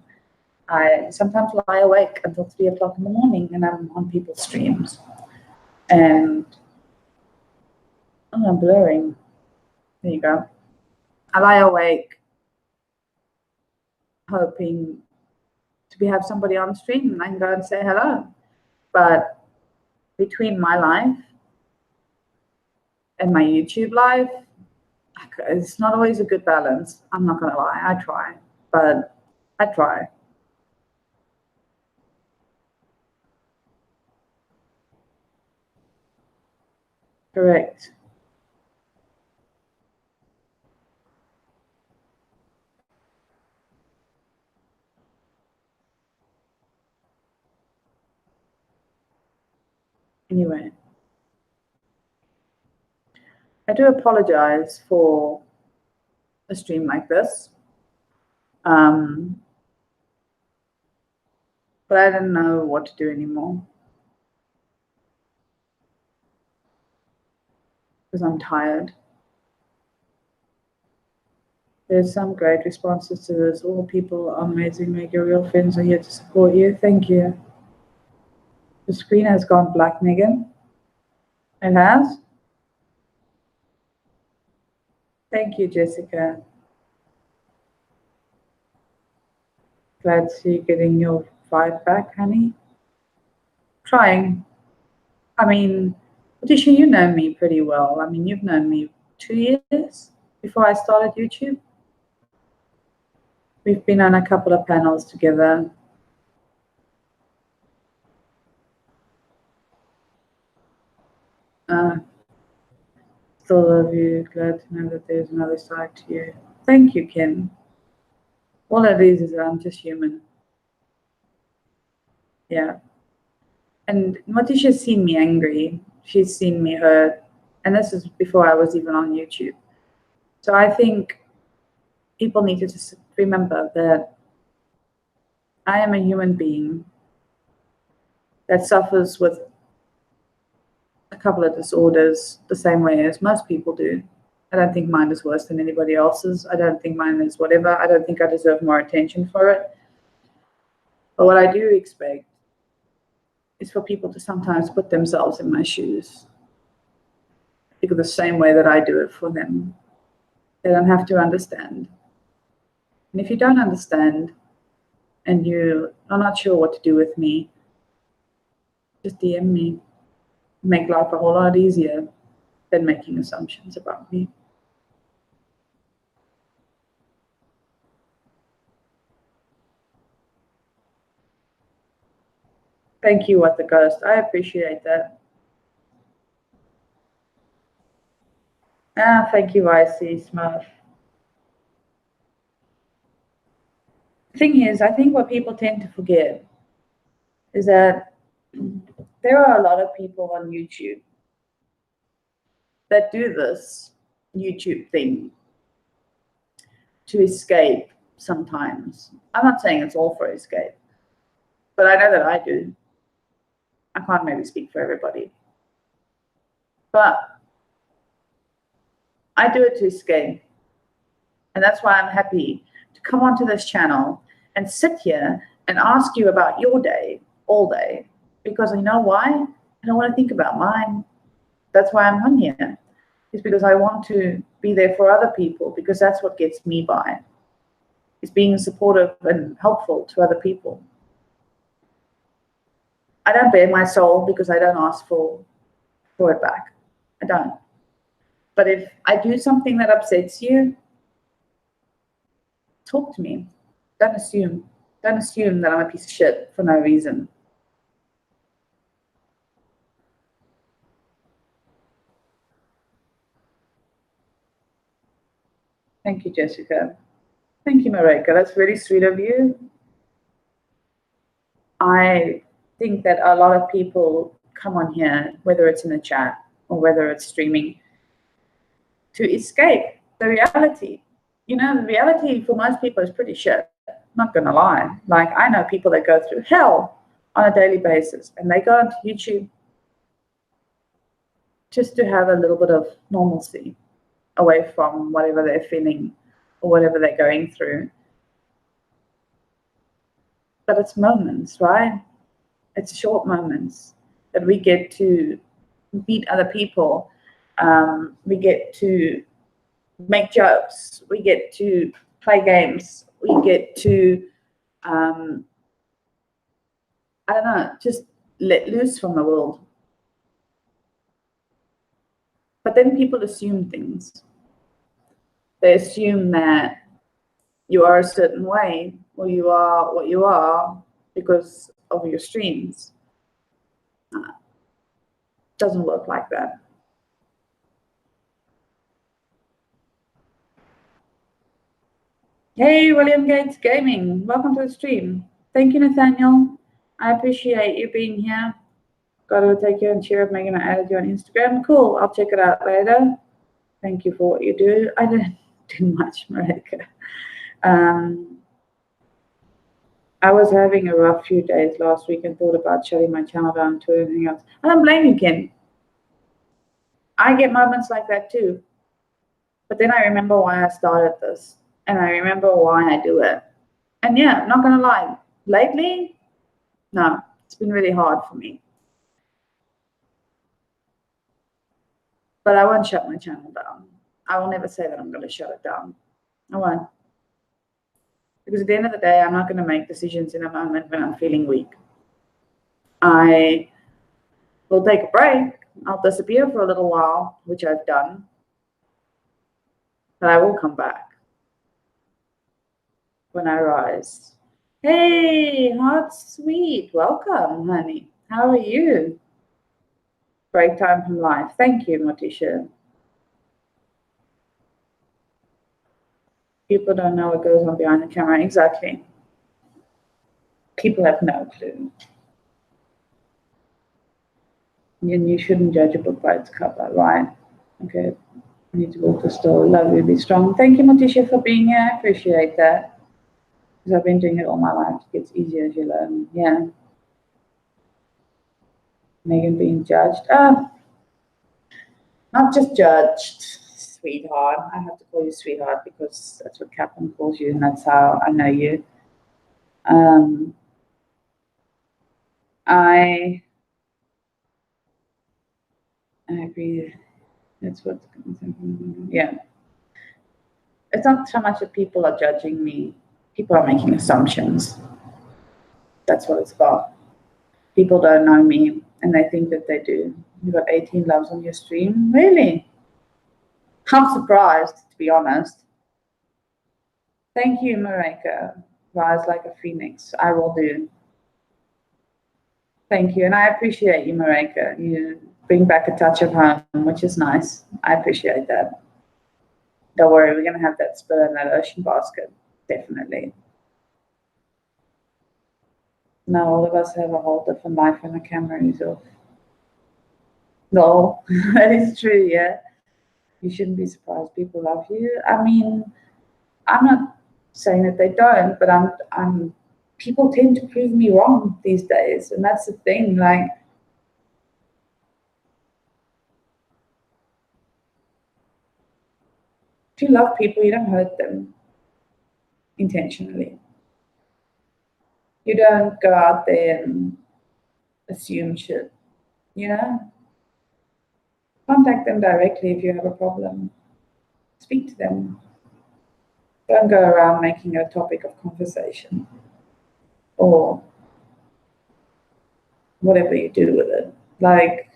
S1: I sometimes lie awake until 3 o'clock in the morning and I'm on people's streams. And I'm blurring. There you go. I lie awake hoping to have somebody on stream and I can go and say hello. But between my life and my YouTube life, it's not always a good balance. I'm not going to lie. I try, but I try. Correct. Anyway, I do apologize for a stream like this. But I don't know what to do anymore. Because I'm tired. There's some great responses to this. All people are amazing. Make your real friends are here to support you. Thank you. The screen has gone black, Megan. It has? Thank you, Jessica. Glad to see you getting your vibe back, honey. Trying. I mean, Letitia, you know me pretty well. I mean, you've known me 2 years before I started YouTube. We've been on a couple of panels together. Still love you. Glad to know that there's another side to you. Thank you, Kim. All it is I'm just human. Yeah. And Letitia seen me angry. She's seen me hurt. And this is before I was even on YouTube. So I think people need to just remember that I am a human being that suffers with a couple of disorders the same way as most people do. I don't think mine is worse than anybody else's. I don't think mine is whatever. I don't think I deserve more attention for it. But what I do expect is for people to sometimes put themselves in my shoes. Because the same way that I do it for them. They don't have to understand. And if you don't understand and you are not sure what to do with me, just DM me. Make life a whole lot easier than making assumptions about me. Thank you, What the Ghost. I appreciate that. Thank you, IC Smurf. The thing is, I think what people tend to forget is that there are a lot of people on YouTube that do this YouTube thing to escape sometimes. I'm not saying it's all for escape, but I know that I do. I can't maybe speak for everybody. But I do it to escape. And that's why I'm happy to come onto this channel and sit here and ask you about your day all day. Because you know why? I don't want to think about mine. That's why I'm on here. It's because I want to be there for other people, because that's what gets me by. It's being supportive and helpful to other people. I don't bare my soul because I don't ask for it back. I don't. But if I do something that upsets you, talk to me. Don't assume. Don't assume that I'm a piece of shit for no reason. Thank you, Jessica. Thank you, Marika. That's really sweet of you. I think that a lot of people come on here, whether it's in a chat or whether it's streaming, to escape the reality. You know, the reality for most people is pretty shit. Not gonna lie. Like, I know people that go through hell on a daily basis, and they go onto YouTube just to have a little bit of normalcy away from whatever they're feeling or whatever they're going through. But it's moments, right? It's short moments that we get to meet other people. We get to make jokes. We get to play games. We get to, I don't know, just let loose from the world. But then people assume things. They assume that you are a certain way, or you are what you are because of your streams. Doesn't work like that. Hey, William Gates Gaming, welcome to the stream. Thank you, Nathaniel. I appreciate you being here. Got to take you and cheer up, Megan. I added you on Instagram. Cool, I'll check it out later. Thank you for what you do. I didn't do much, Marika. I was having a rough few days last week and thought about shutting my channel down to anything else. I don't blame you, Ken. I get moments like that too. But then I remember why I started this, and I remember why I do it. And yeah, I'm not gonna lie, lately, no, it's been really hard for me. But I won't shut my channel down. I will never say that I'm gonna shut it down. I won't. Because at the end of the day, I'm not gonna make decisions in a moment when I'm feeling weak. I We'll take a break. I'll disappear for a little while, which I've done. But I will come back when I rise. Hey, hot sweet. Welcome, honey. How are you? Break time from life. Thank you, Morticia. People don't know what goes on behind the camera. Exactly. People have no clue. And you shouldn't judge a book by its cover, right? Okay. I need to walk the store. Love you, be strong. Thank you, Morticia, for being here. I appreciate that. Because I've been doing it all my life. It gets easier as you learn. Yeah. Megan being judged. Not just judged, sweetheart. I have to call you sweetheart because that's what Kaplan calls you, and that's how I know you. I agree. That's what. Yeah. It's not so much that people are judging me. People are making assumptions. That's what it's about. People don't know me, and they think that they do. You got 18 loves on your stream? Really? I'm surprised, to be honest. Thank you, Mareka. Rise like a phoenix. I will do. Thank you. And I appreciate you, Mareka. You bring back a touch of home, which is nice. I appreciate that. Don't worry, we're going to have that spill in that ocean basket. Definitely. Now all of us have a whole different life when the camera is off. No, that is true, yeah. You shouldn't be surprised people love you. I mean, I'm not saying that they don't, but I'm people tend to prove me wrong these days, and that's the thing. Like, if you love people, you don't hurt them intentionally. You don't go out there and assume shit, you know? Contact them directly if you have a problem. Speak to them. Don't go around making it a topic of conversation or whatever you do with it. Like,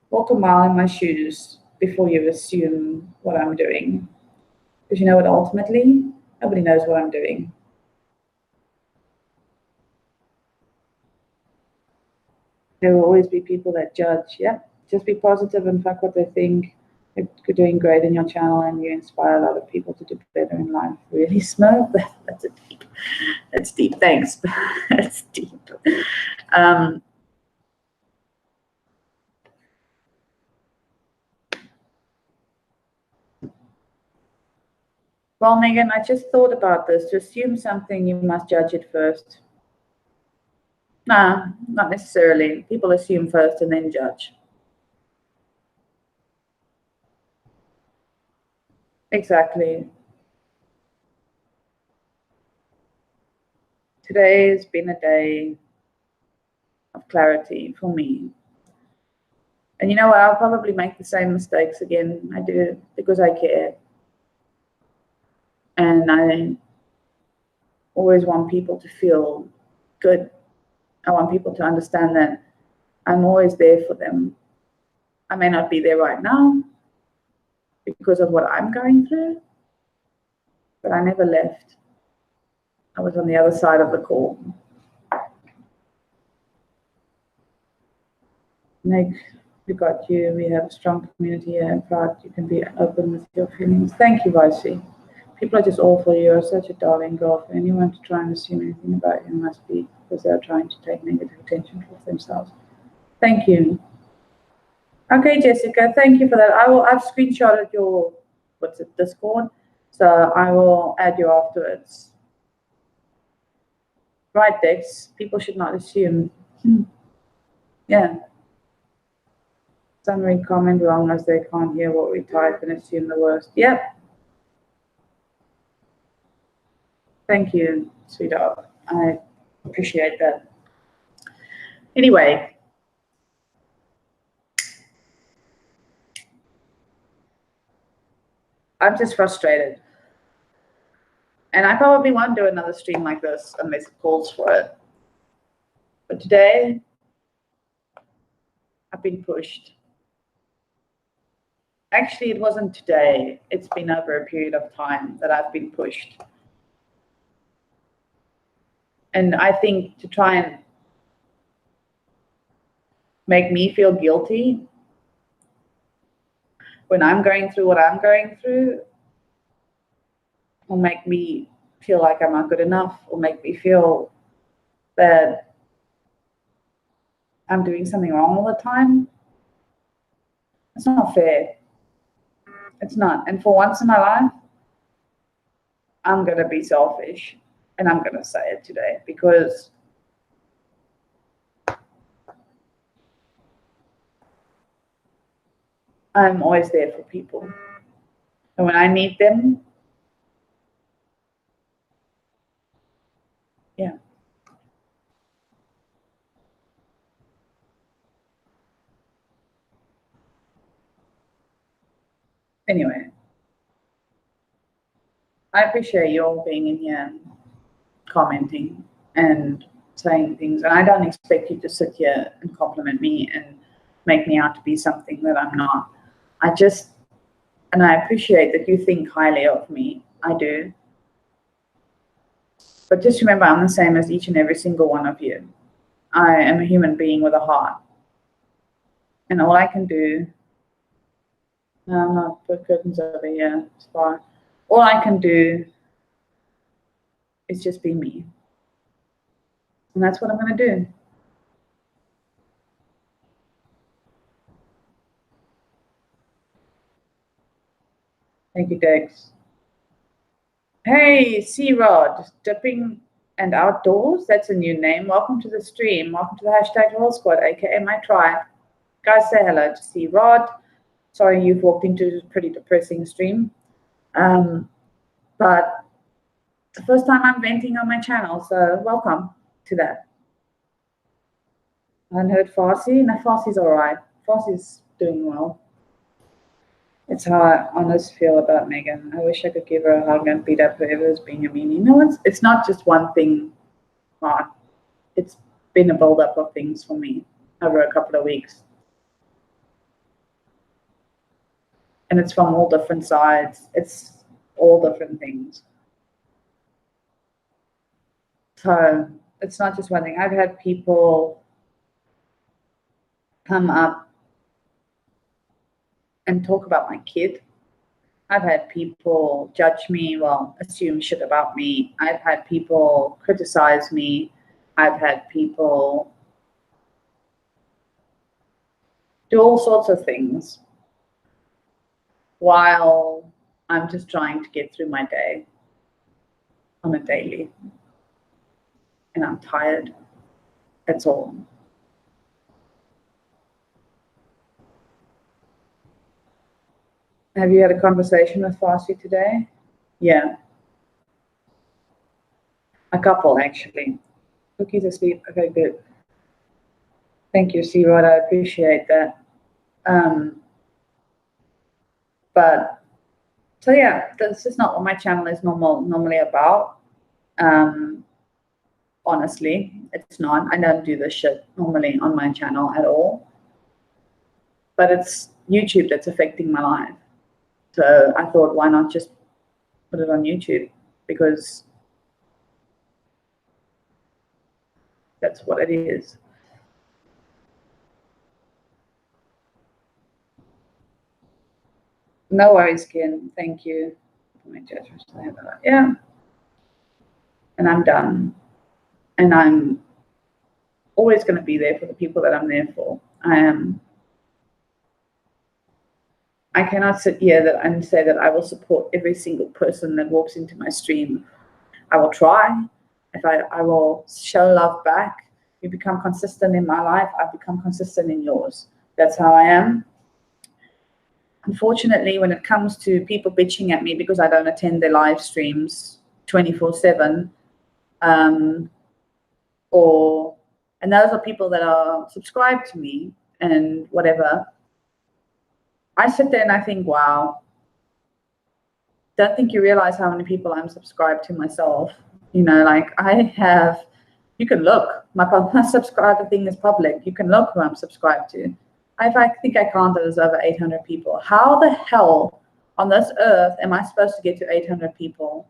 S1: walk a mile in my shoes before you assume what I'm doing. Because you know what, ultimately, nobody knows what I'm doing. There will always be people that judge. Yeah, just be positive and fuck what they think. You're doing great in your channel and you inspire a lot of people to do better in life. Really, Smurf? That's a deep. That's deep. Thanks. That's deep. Well, Megan, I just thought about this. To assume something, you must judge it first. No, not necessarily. People assume first and then judge. Exactly. Today has been a day of clarity for me. And you know what? I'll probably make the same mistakes again. I do because I care. And I always want people to feel good. I want people to understand that I'm always there for them. I may not be there right now because of what I'm going through, but I never left. I was on the other side of the call. Meg, we got you. We have a strong community here and proud you can be open with your feelings. Thank you, Vicey. People are just awful. You're such a darling girl. For anyone to try and assume anything about you must be because they're trying to take negative attention for themselves. Thank you. Okay, Jessica, thank you for that. I've screenshotted your Discord, so I will add you afterwards. Right, Dex. People should not assume. Yeah. Summary comment wrong as they can't hear what we type and assume the worst. Yep. Thank you, sweetheart. I appreciate that. Anyway. I'm just frustrated. And I probably won't do another stream like this unless it calls for it. But today, I've been pushed. Actually, it wasn't today. It's been over a period of time that I've been pushed. And I think to try and make me feel guilty when I'm going through what I'm going through, or make me feel like I'm not good enough, or make me feel that I'm doing something wrong all the time, it's not fair. It's not. And for once in my life, I'm going to be selfish, and I'm going to say it today, because I'm always there for people. And when I need them, yeah. Anyway, I appreciate you all being in here and commenting and saying things. And I don't expect you to sit here and compliment me and make me out to be something that I'm not. And I appreciate that you think highly of me. I do. But just remember, I'm the same as each and every single one of you. I am a human being with a heart. And all I can do, no, I'm not, put curtains over here, it's far. All I can do is just be me. And that's what I'm going to do. Thank you, Dex. Hey, C-Rod, dipping and outdoors. That's a new name. Welcome to the stream. Welcome to the hashtag Roll Squad, aka my tribe. Guys, say hello to C-Rod. Sorry you've walked into a pretty depressing stream. But it's the first time I'm venting on my channel, so welcome to that. I heard Farsi. No, Farsi's all right. Farsi's doing well. It's how I honestly feel about Megan. I wish I could give her a hug and beat up whoever is being a meanie. No, it's not just one thing, Mark. It's been a build-up of things for me over a couple of weeks. And it's from all different sides. It's all different things. So it's not just one thing. I've had people come up and talk about my kid. I've had people judge me, well, assume shit about me. I've had people criticize me. I've had people do all sorts of things while I'm just trying to get through my day on a daily. And I'm tired. That's all. Have you had a conversation with Farsi today? Yeah. A couple, actually. Cookie's asleep. Okay, good. Thank you, C-Rod. I appreciate that. But, so yeah, this is not what my channel is normally about. Honestly, it's not. I don't do this shit normally on my channel at all. But it's YouTube that's affecting my life. So I thought, why not just put it on YouTube? Because that's what it is. No worries, Ken. Thank you. Yeah. And I'm done. And I'm always going to be there for the people that I'm there for. I cannot sit here and say that I will support every single person that walks into my stream. I will try. If I will show love back. You become consistent in my life, I become consistent in yours. That's how I am. Unfortunately, when it comes to people bitching at me because I don't attend their live streams 24/7, and those are people that are subscribed to me and whatever, I sit there and I think, wow, don't think you realize how many people I'm subscribed to myself. You know, like you can look, my subscriber thing is public. You can look who I'm subscribed to. I think I counted as over 800 people. How the hell on this earth am I supposed to get to 800 people?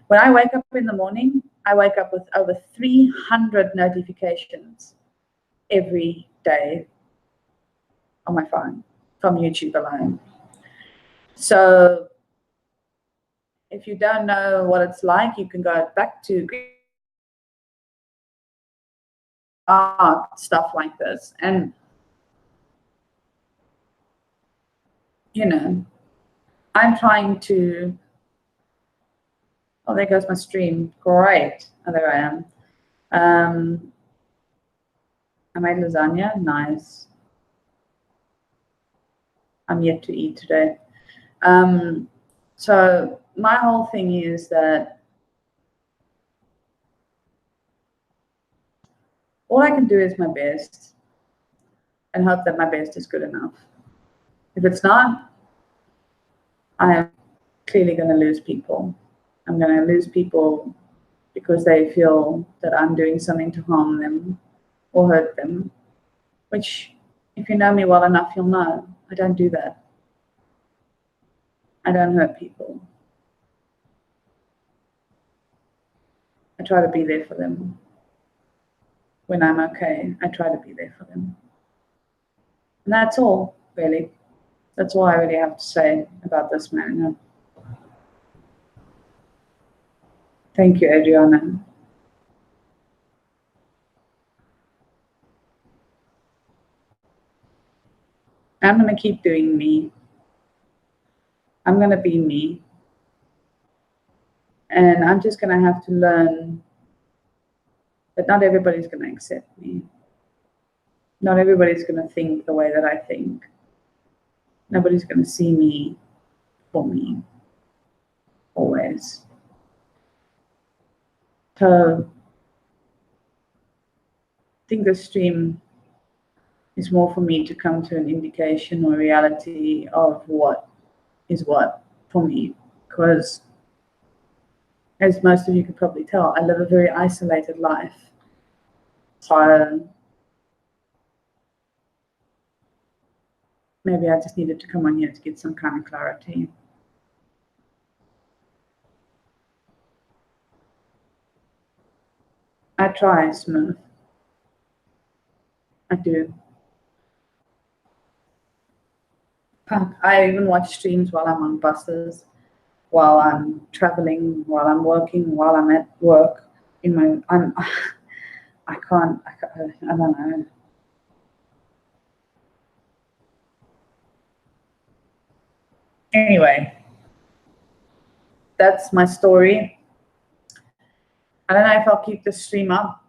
S1: When I wake up in the morning, I wake up with over 300 notifications every day on my phone from YouTube alone. So if you don't know what it's like, you can go back to art, stuff like this. And, you know, I'm trying to, oh, there goes my stream. Great. Oh, there I am. I made lasagna. Nice. I'm yet to eat today. So my whole thing is that all I can do is my best and hope that my best is good enough. If it's not, I am clearly going to lose people. I'm going to lose people because they feel that I'm doing something to harm them or hurt them, which, if you know me well enough, you'll know I don't do that. I don't hurt people. I try to be there for them. When I'm okay, I try to be there for them. And that's all, really. That's all I really have to say about this man. Thank you, Adriana. I'm going to keep doing me. I'm going to be me. And I'm just going to have to learn that not everybody's going to accept me. Not everybody's going to think the way that I think. Nobody's going to see me for me. Always. So I think the stream is more for me to come to an indication or reality of what is what for me. Because as most of you could probably tell, I live a very isolated life. So maybe I just needed to come on here to get some kind of clarity. I try, Smooth. I do. I even watch streams while I'm on buses, while I'm traveling, while I'm working, while I'm at work. I don't know. Anyway, that's my story. I don't know if I'll keep the stream up.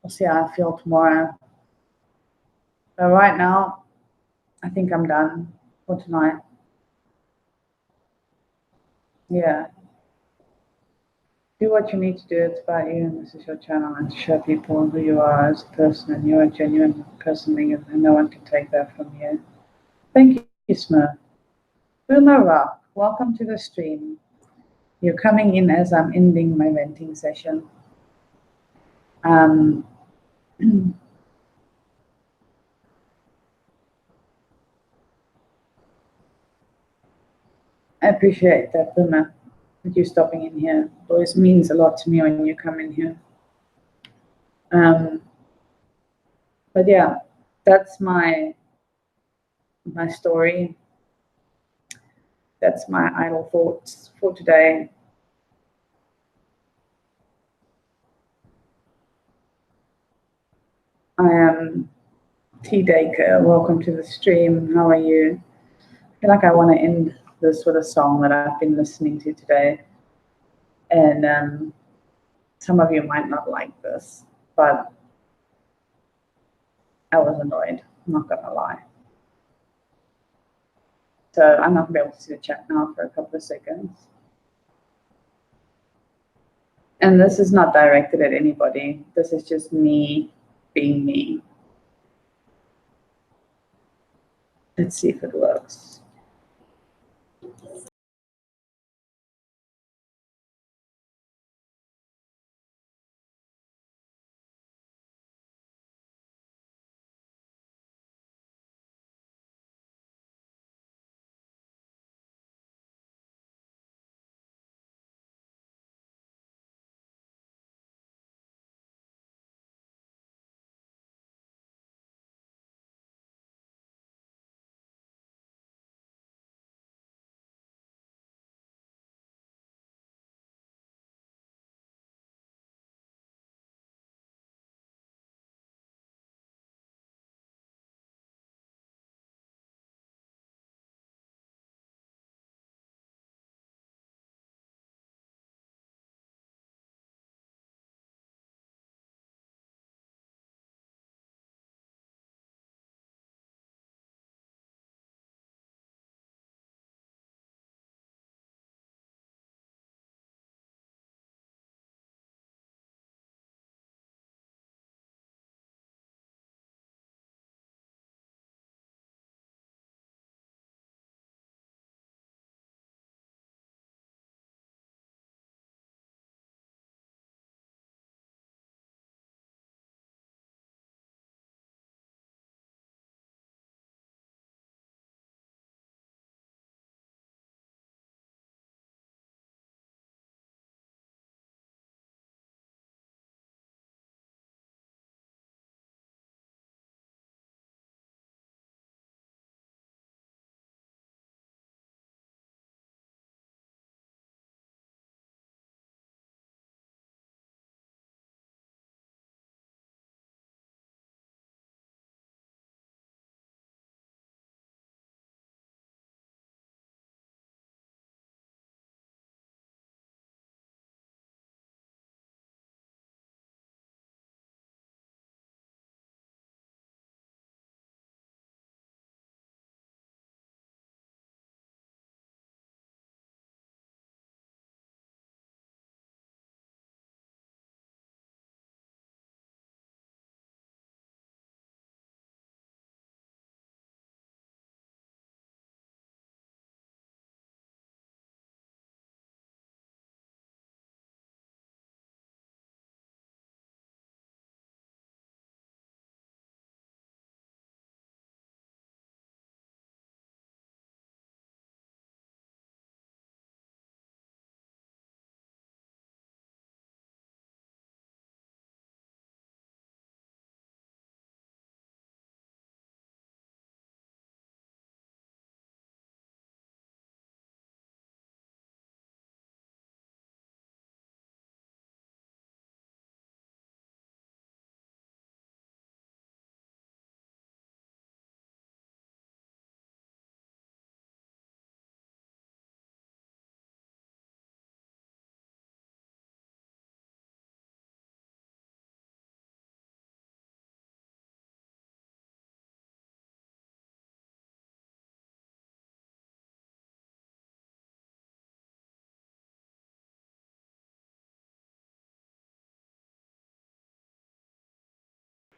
S1: We'll see how I feel tomorrow. But right now, I think I'm done for tonight. Yeah. Do what you need to do. It's about you, and this is your channel, and to show people who you are as a person, and you're a genuine person, and no one can take that from you. Thank you, Smurf. Boomer Rock, welcome to the stream. You're coming in as I'm ending my venting session. I appreciate that, Boomer, that you stopping in here. It always means a lot to me when you come in here. But yeah, that's my story. That's my idle thoughts for today. I am T Daker. Welcome to the stream. How are you? I feel like I want to end this with a song that I've been listening to today. And some of you might not like this, but I was annoyed. I'm not going to lie. So I'm not going to be able to see the chat now for a couple of seconds. And this is not directed at anybody. This is just me being me. Let's see if it works.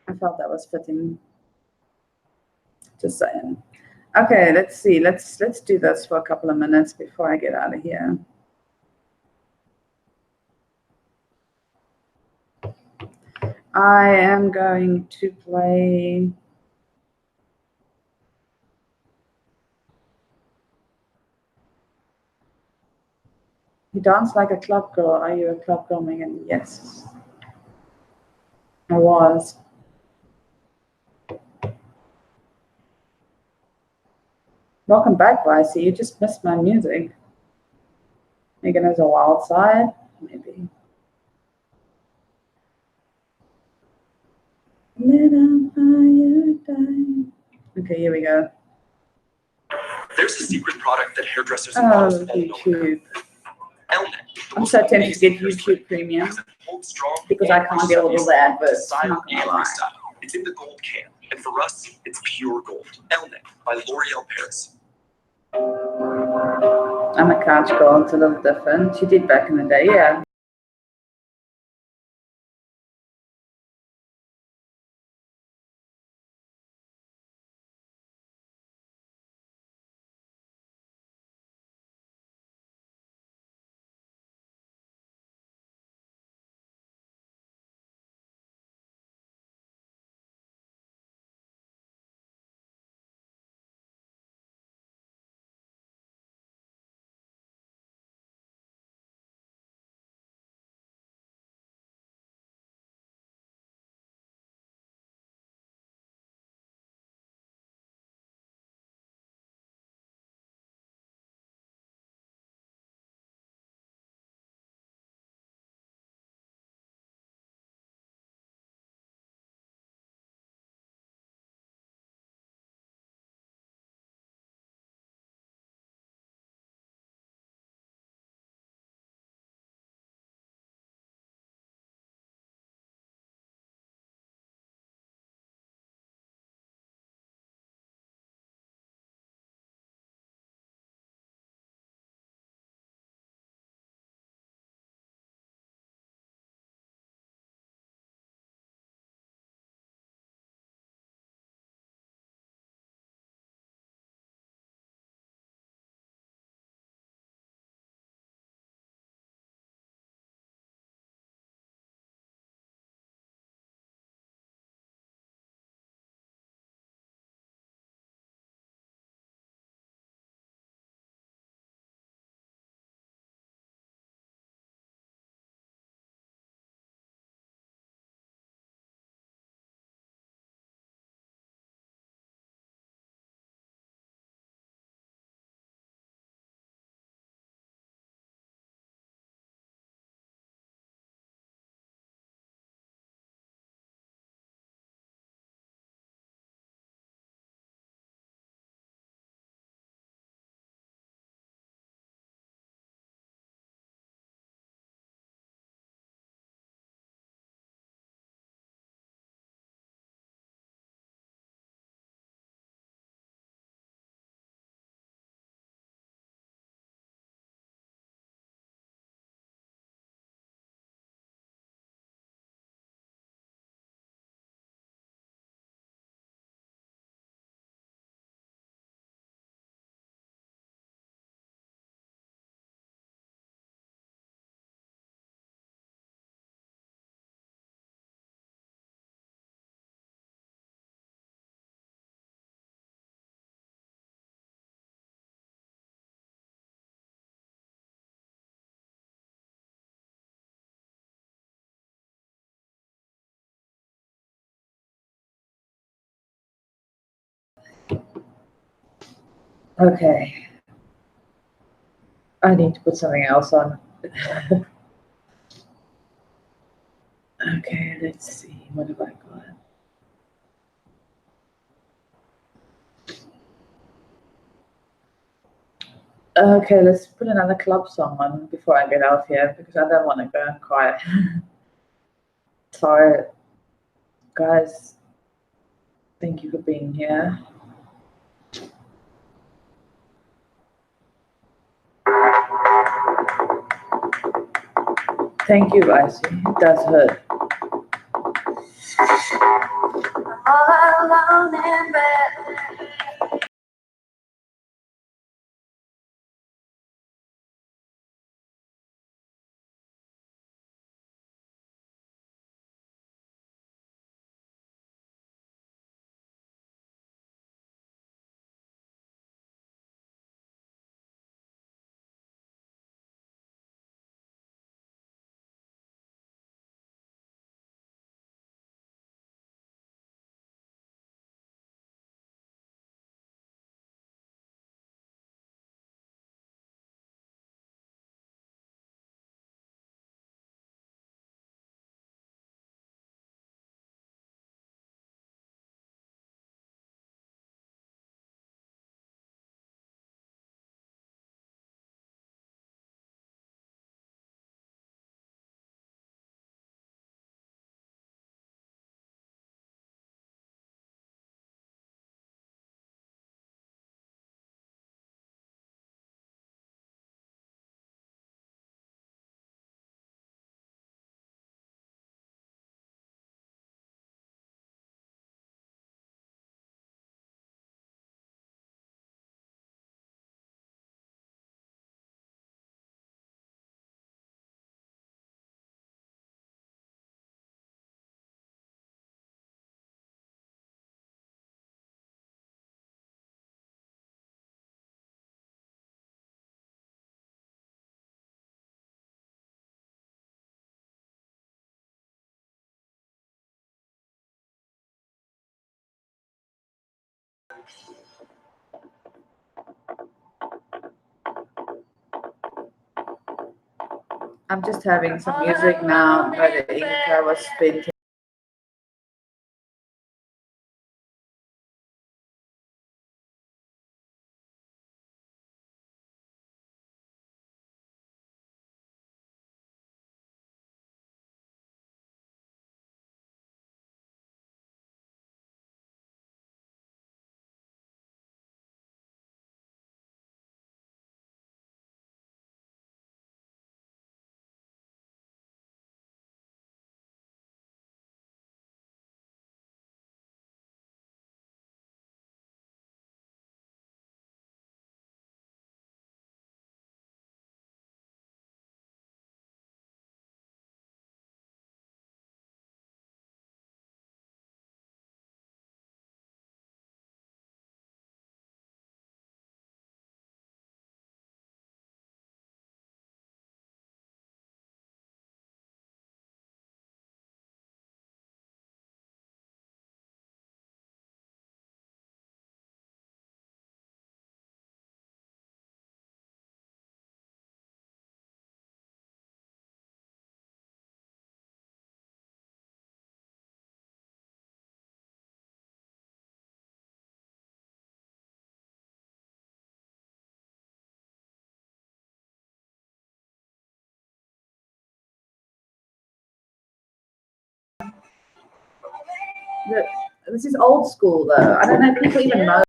S1: I felt that was fitting. Just saying. Okay, let's see. Let's do this for a couple of minutes before I get out of here. I am going to play. You dance like a club girl. Are you a club girl, Megan? Yes, I was. Welcome back, Vicey. You just missed my music. Megan has a wild side, maybe. Okay, here we go.
S2: There's a secret product that hairdressers and models
S1: YouTube. I'm so tempted to get YouTube Premium because I can't deal with all the adverts. I'm not gonna lie.
S2: It's in the gold can, and for us, it's pure gold. Elnet by L'Oreal Paris.
S1: I'm a couch girl. It's a little different. She did back in the day, yeah. Okay. I need to put something else on. Okay, let's see. What have I got? Okay, let's put another club song on before I get out here because I don't want to go and cry. Sorry, guys. Thank you for being here. Thank you, Icy. It does hurt. I'm just having some music now by the ink I was spinning. This is old school though. I don't know if people even know.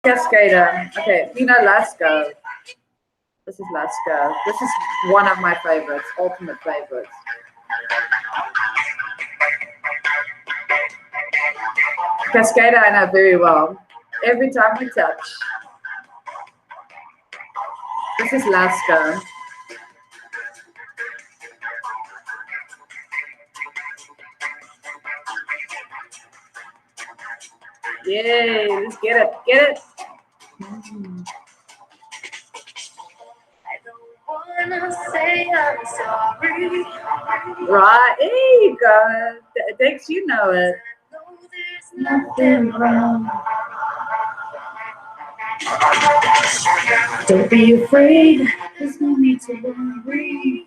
S1: Cascada. Okay, you know Let's Go. This is Let's Go. This is one of my favorites, ultimate favorites. Cascada I know very well. Every time we touch. This is Let's Go. Yay, let's get it, get it.
S3: I don't wanna say I'm sorry.
S1: Right, there you go. Dex, you know it.
S3: I know there's nothing wrong.
S1: Don't be afraid. There's no need to worry.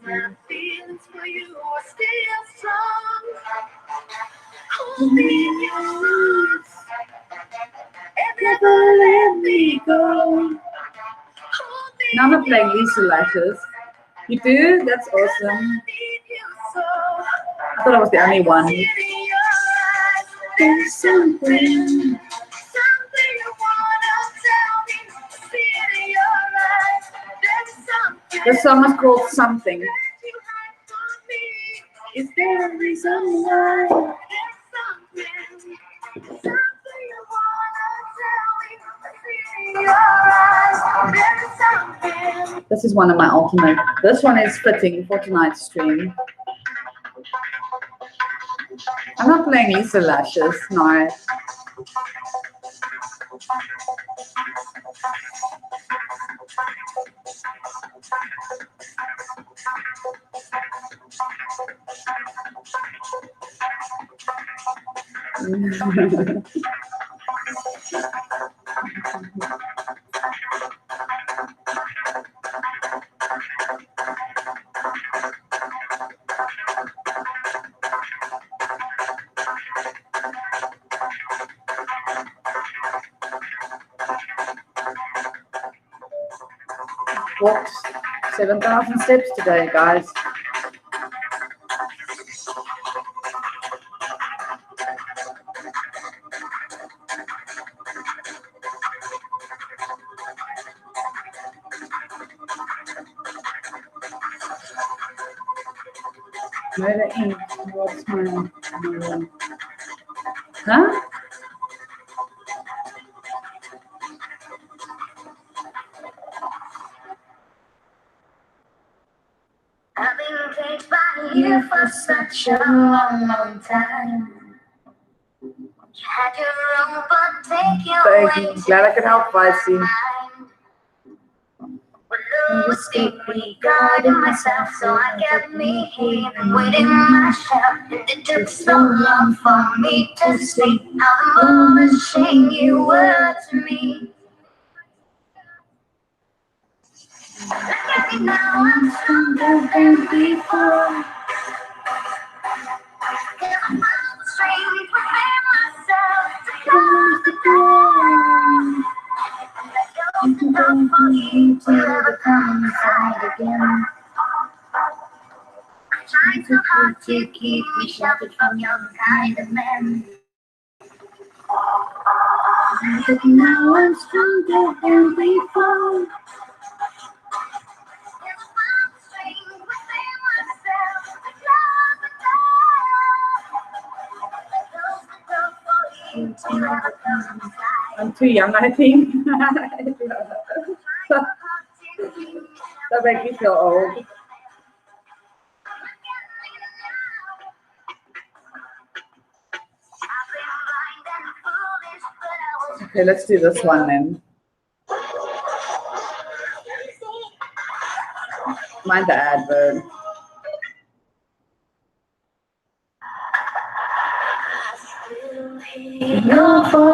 S3: My feelings for you are still strong. Hold me in your arms and never let me go. Hold me
S1: Now I'm not playing Lisa Lashes. You do? That's awesome.
S3: I need you so.
S1: I thought I was the only one.
S3: See it in your eyes. There's something you wanna tell me. See it in your eyes. There's something
S1: The song is called Something.
S3: that you hide from me.
S1: Is there a reason why?
S3: There's something you wanna tell me. See it in your eyes. There's something.
S1: This is one of my ultimate. This one is fitting for tonight's stream. I'm not playing Lisa Lashes, no. Walked 7,000 steps today, guys. Where the ink? What's my huh?
S3: I've been caged by you for such a long, long time. You had your own, but take your
S1: Thank
S3: way.
S1: you. Glad I could help, Vicy.
S3: With no escape, regarding myself, so I kept me here and waiting my shell. And it took so long for me to see how the moments shame you were to me. Look at me now, I'm stronger than before. Cause I found the strength within myself to close the door. And I closed the door for you to ever come inside again. I tried so hard to keep me sheltered from your kind of men. But now I'm stronger than before.
S1: I'm too young, I think. That makes me feel old. Okay, let's do this one then. Mind the adverb.
S3: No for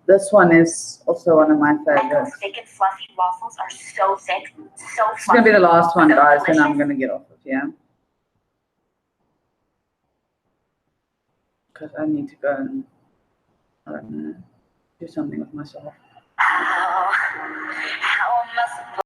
S1: This one is also one of my favorites.
S3: steak and fluffy waffles are so thick, so
S1: It's gonna be the last one,
S3: so
S1: guys, then
S3: delicious.
S1: I'm gonna get off of here. Because I need to go and, I don't know, do something with myself.
S3: How am I supposed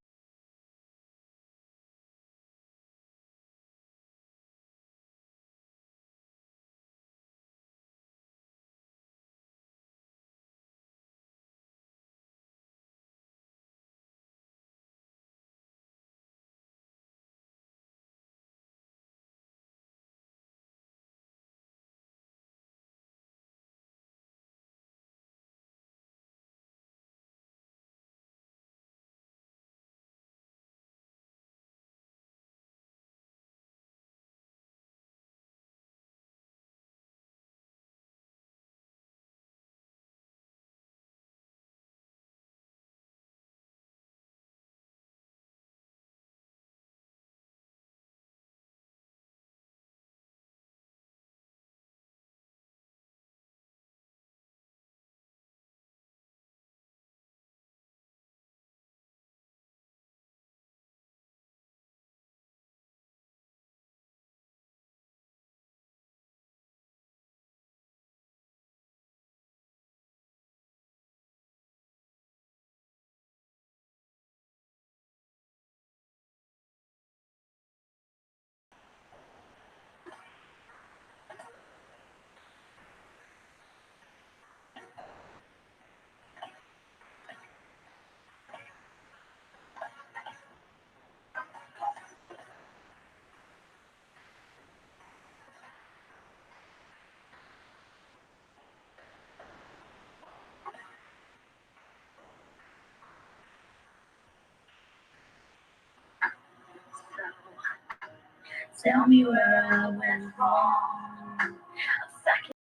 S3: tell me where I went wrong? I'm stuck.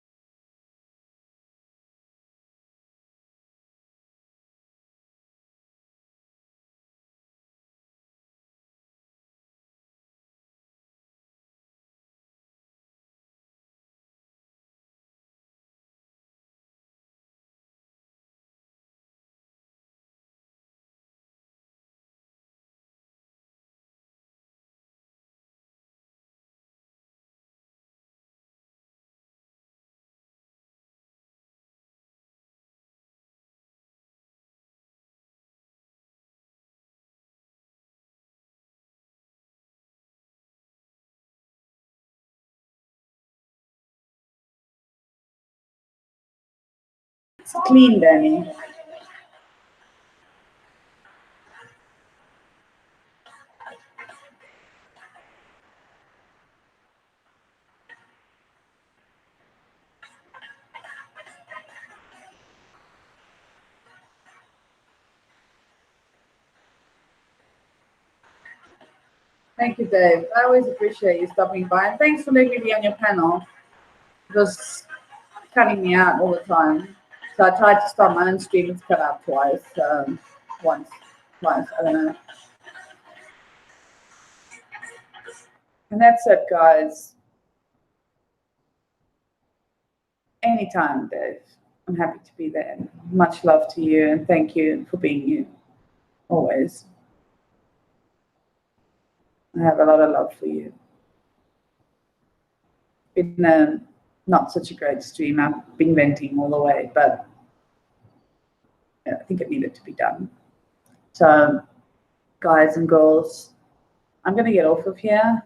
S1: It's clean, Danny. Thank you, Dave. I always appreciate you stopping by, and thanks for letting me be on your panel. It was cutting me out all the time. So I tried to start my own stream. It's cut out twice. Once, twice, I don't know. And that's it, guys. Anytime, Dave. I'm happy to be there. Much love to you, and thank you for being you. Always. I have a lot of love for you. Been not such a great stream. I've been venting all the way, but I think it needed to be done. So, guys and girls, I'm going to get off of here.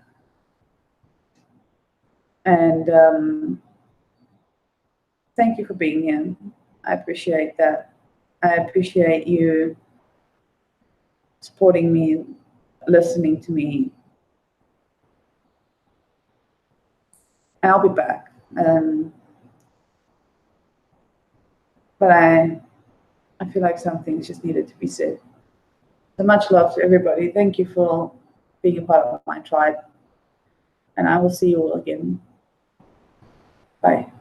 S1: And thank you for being here. I appreciate that. I appreciate you supporting me, listening to me. And I'll be back. But I feel like some things just needed to be said. So much love to everybody. Thank you for being a part of my tribe. And I will see you all again. Bye.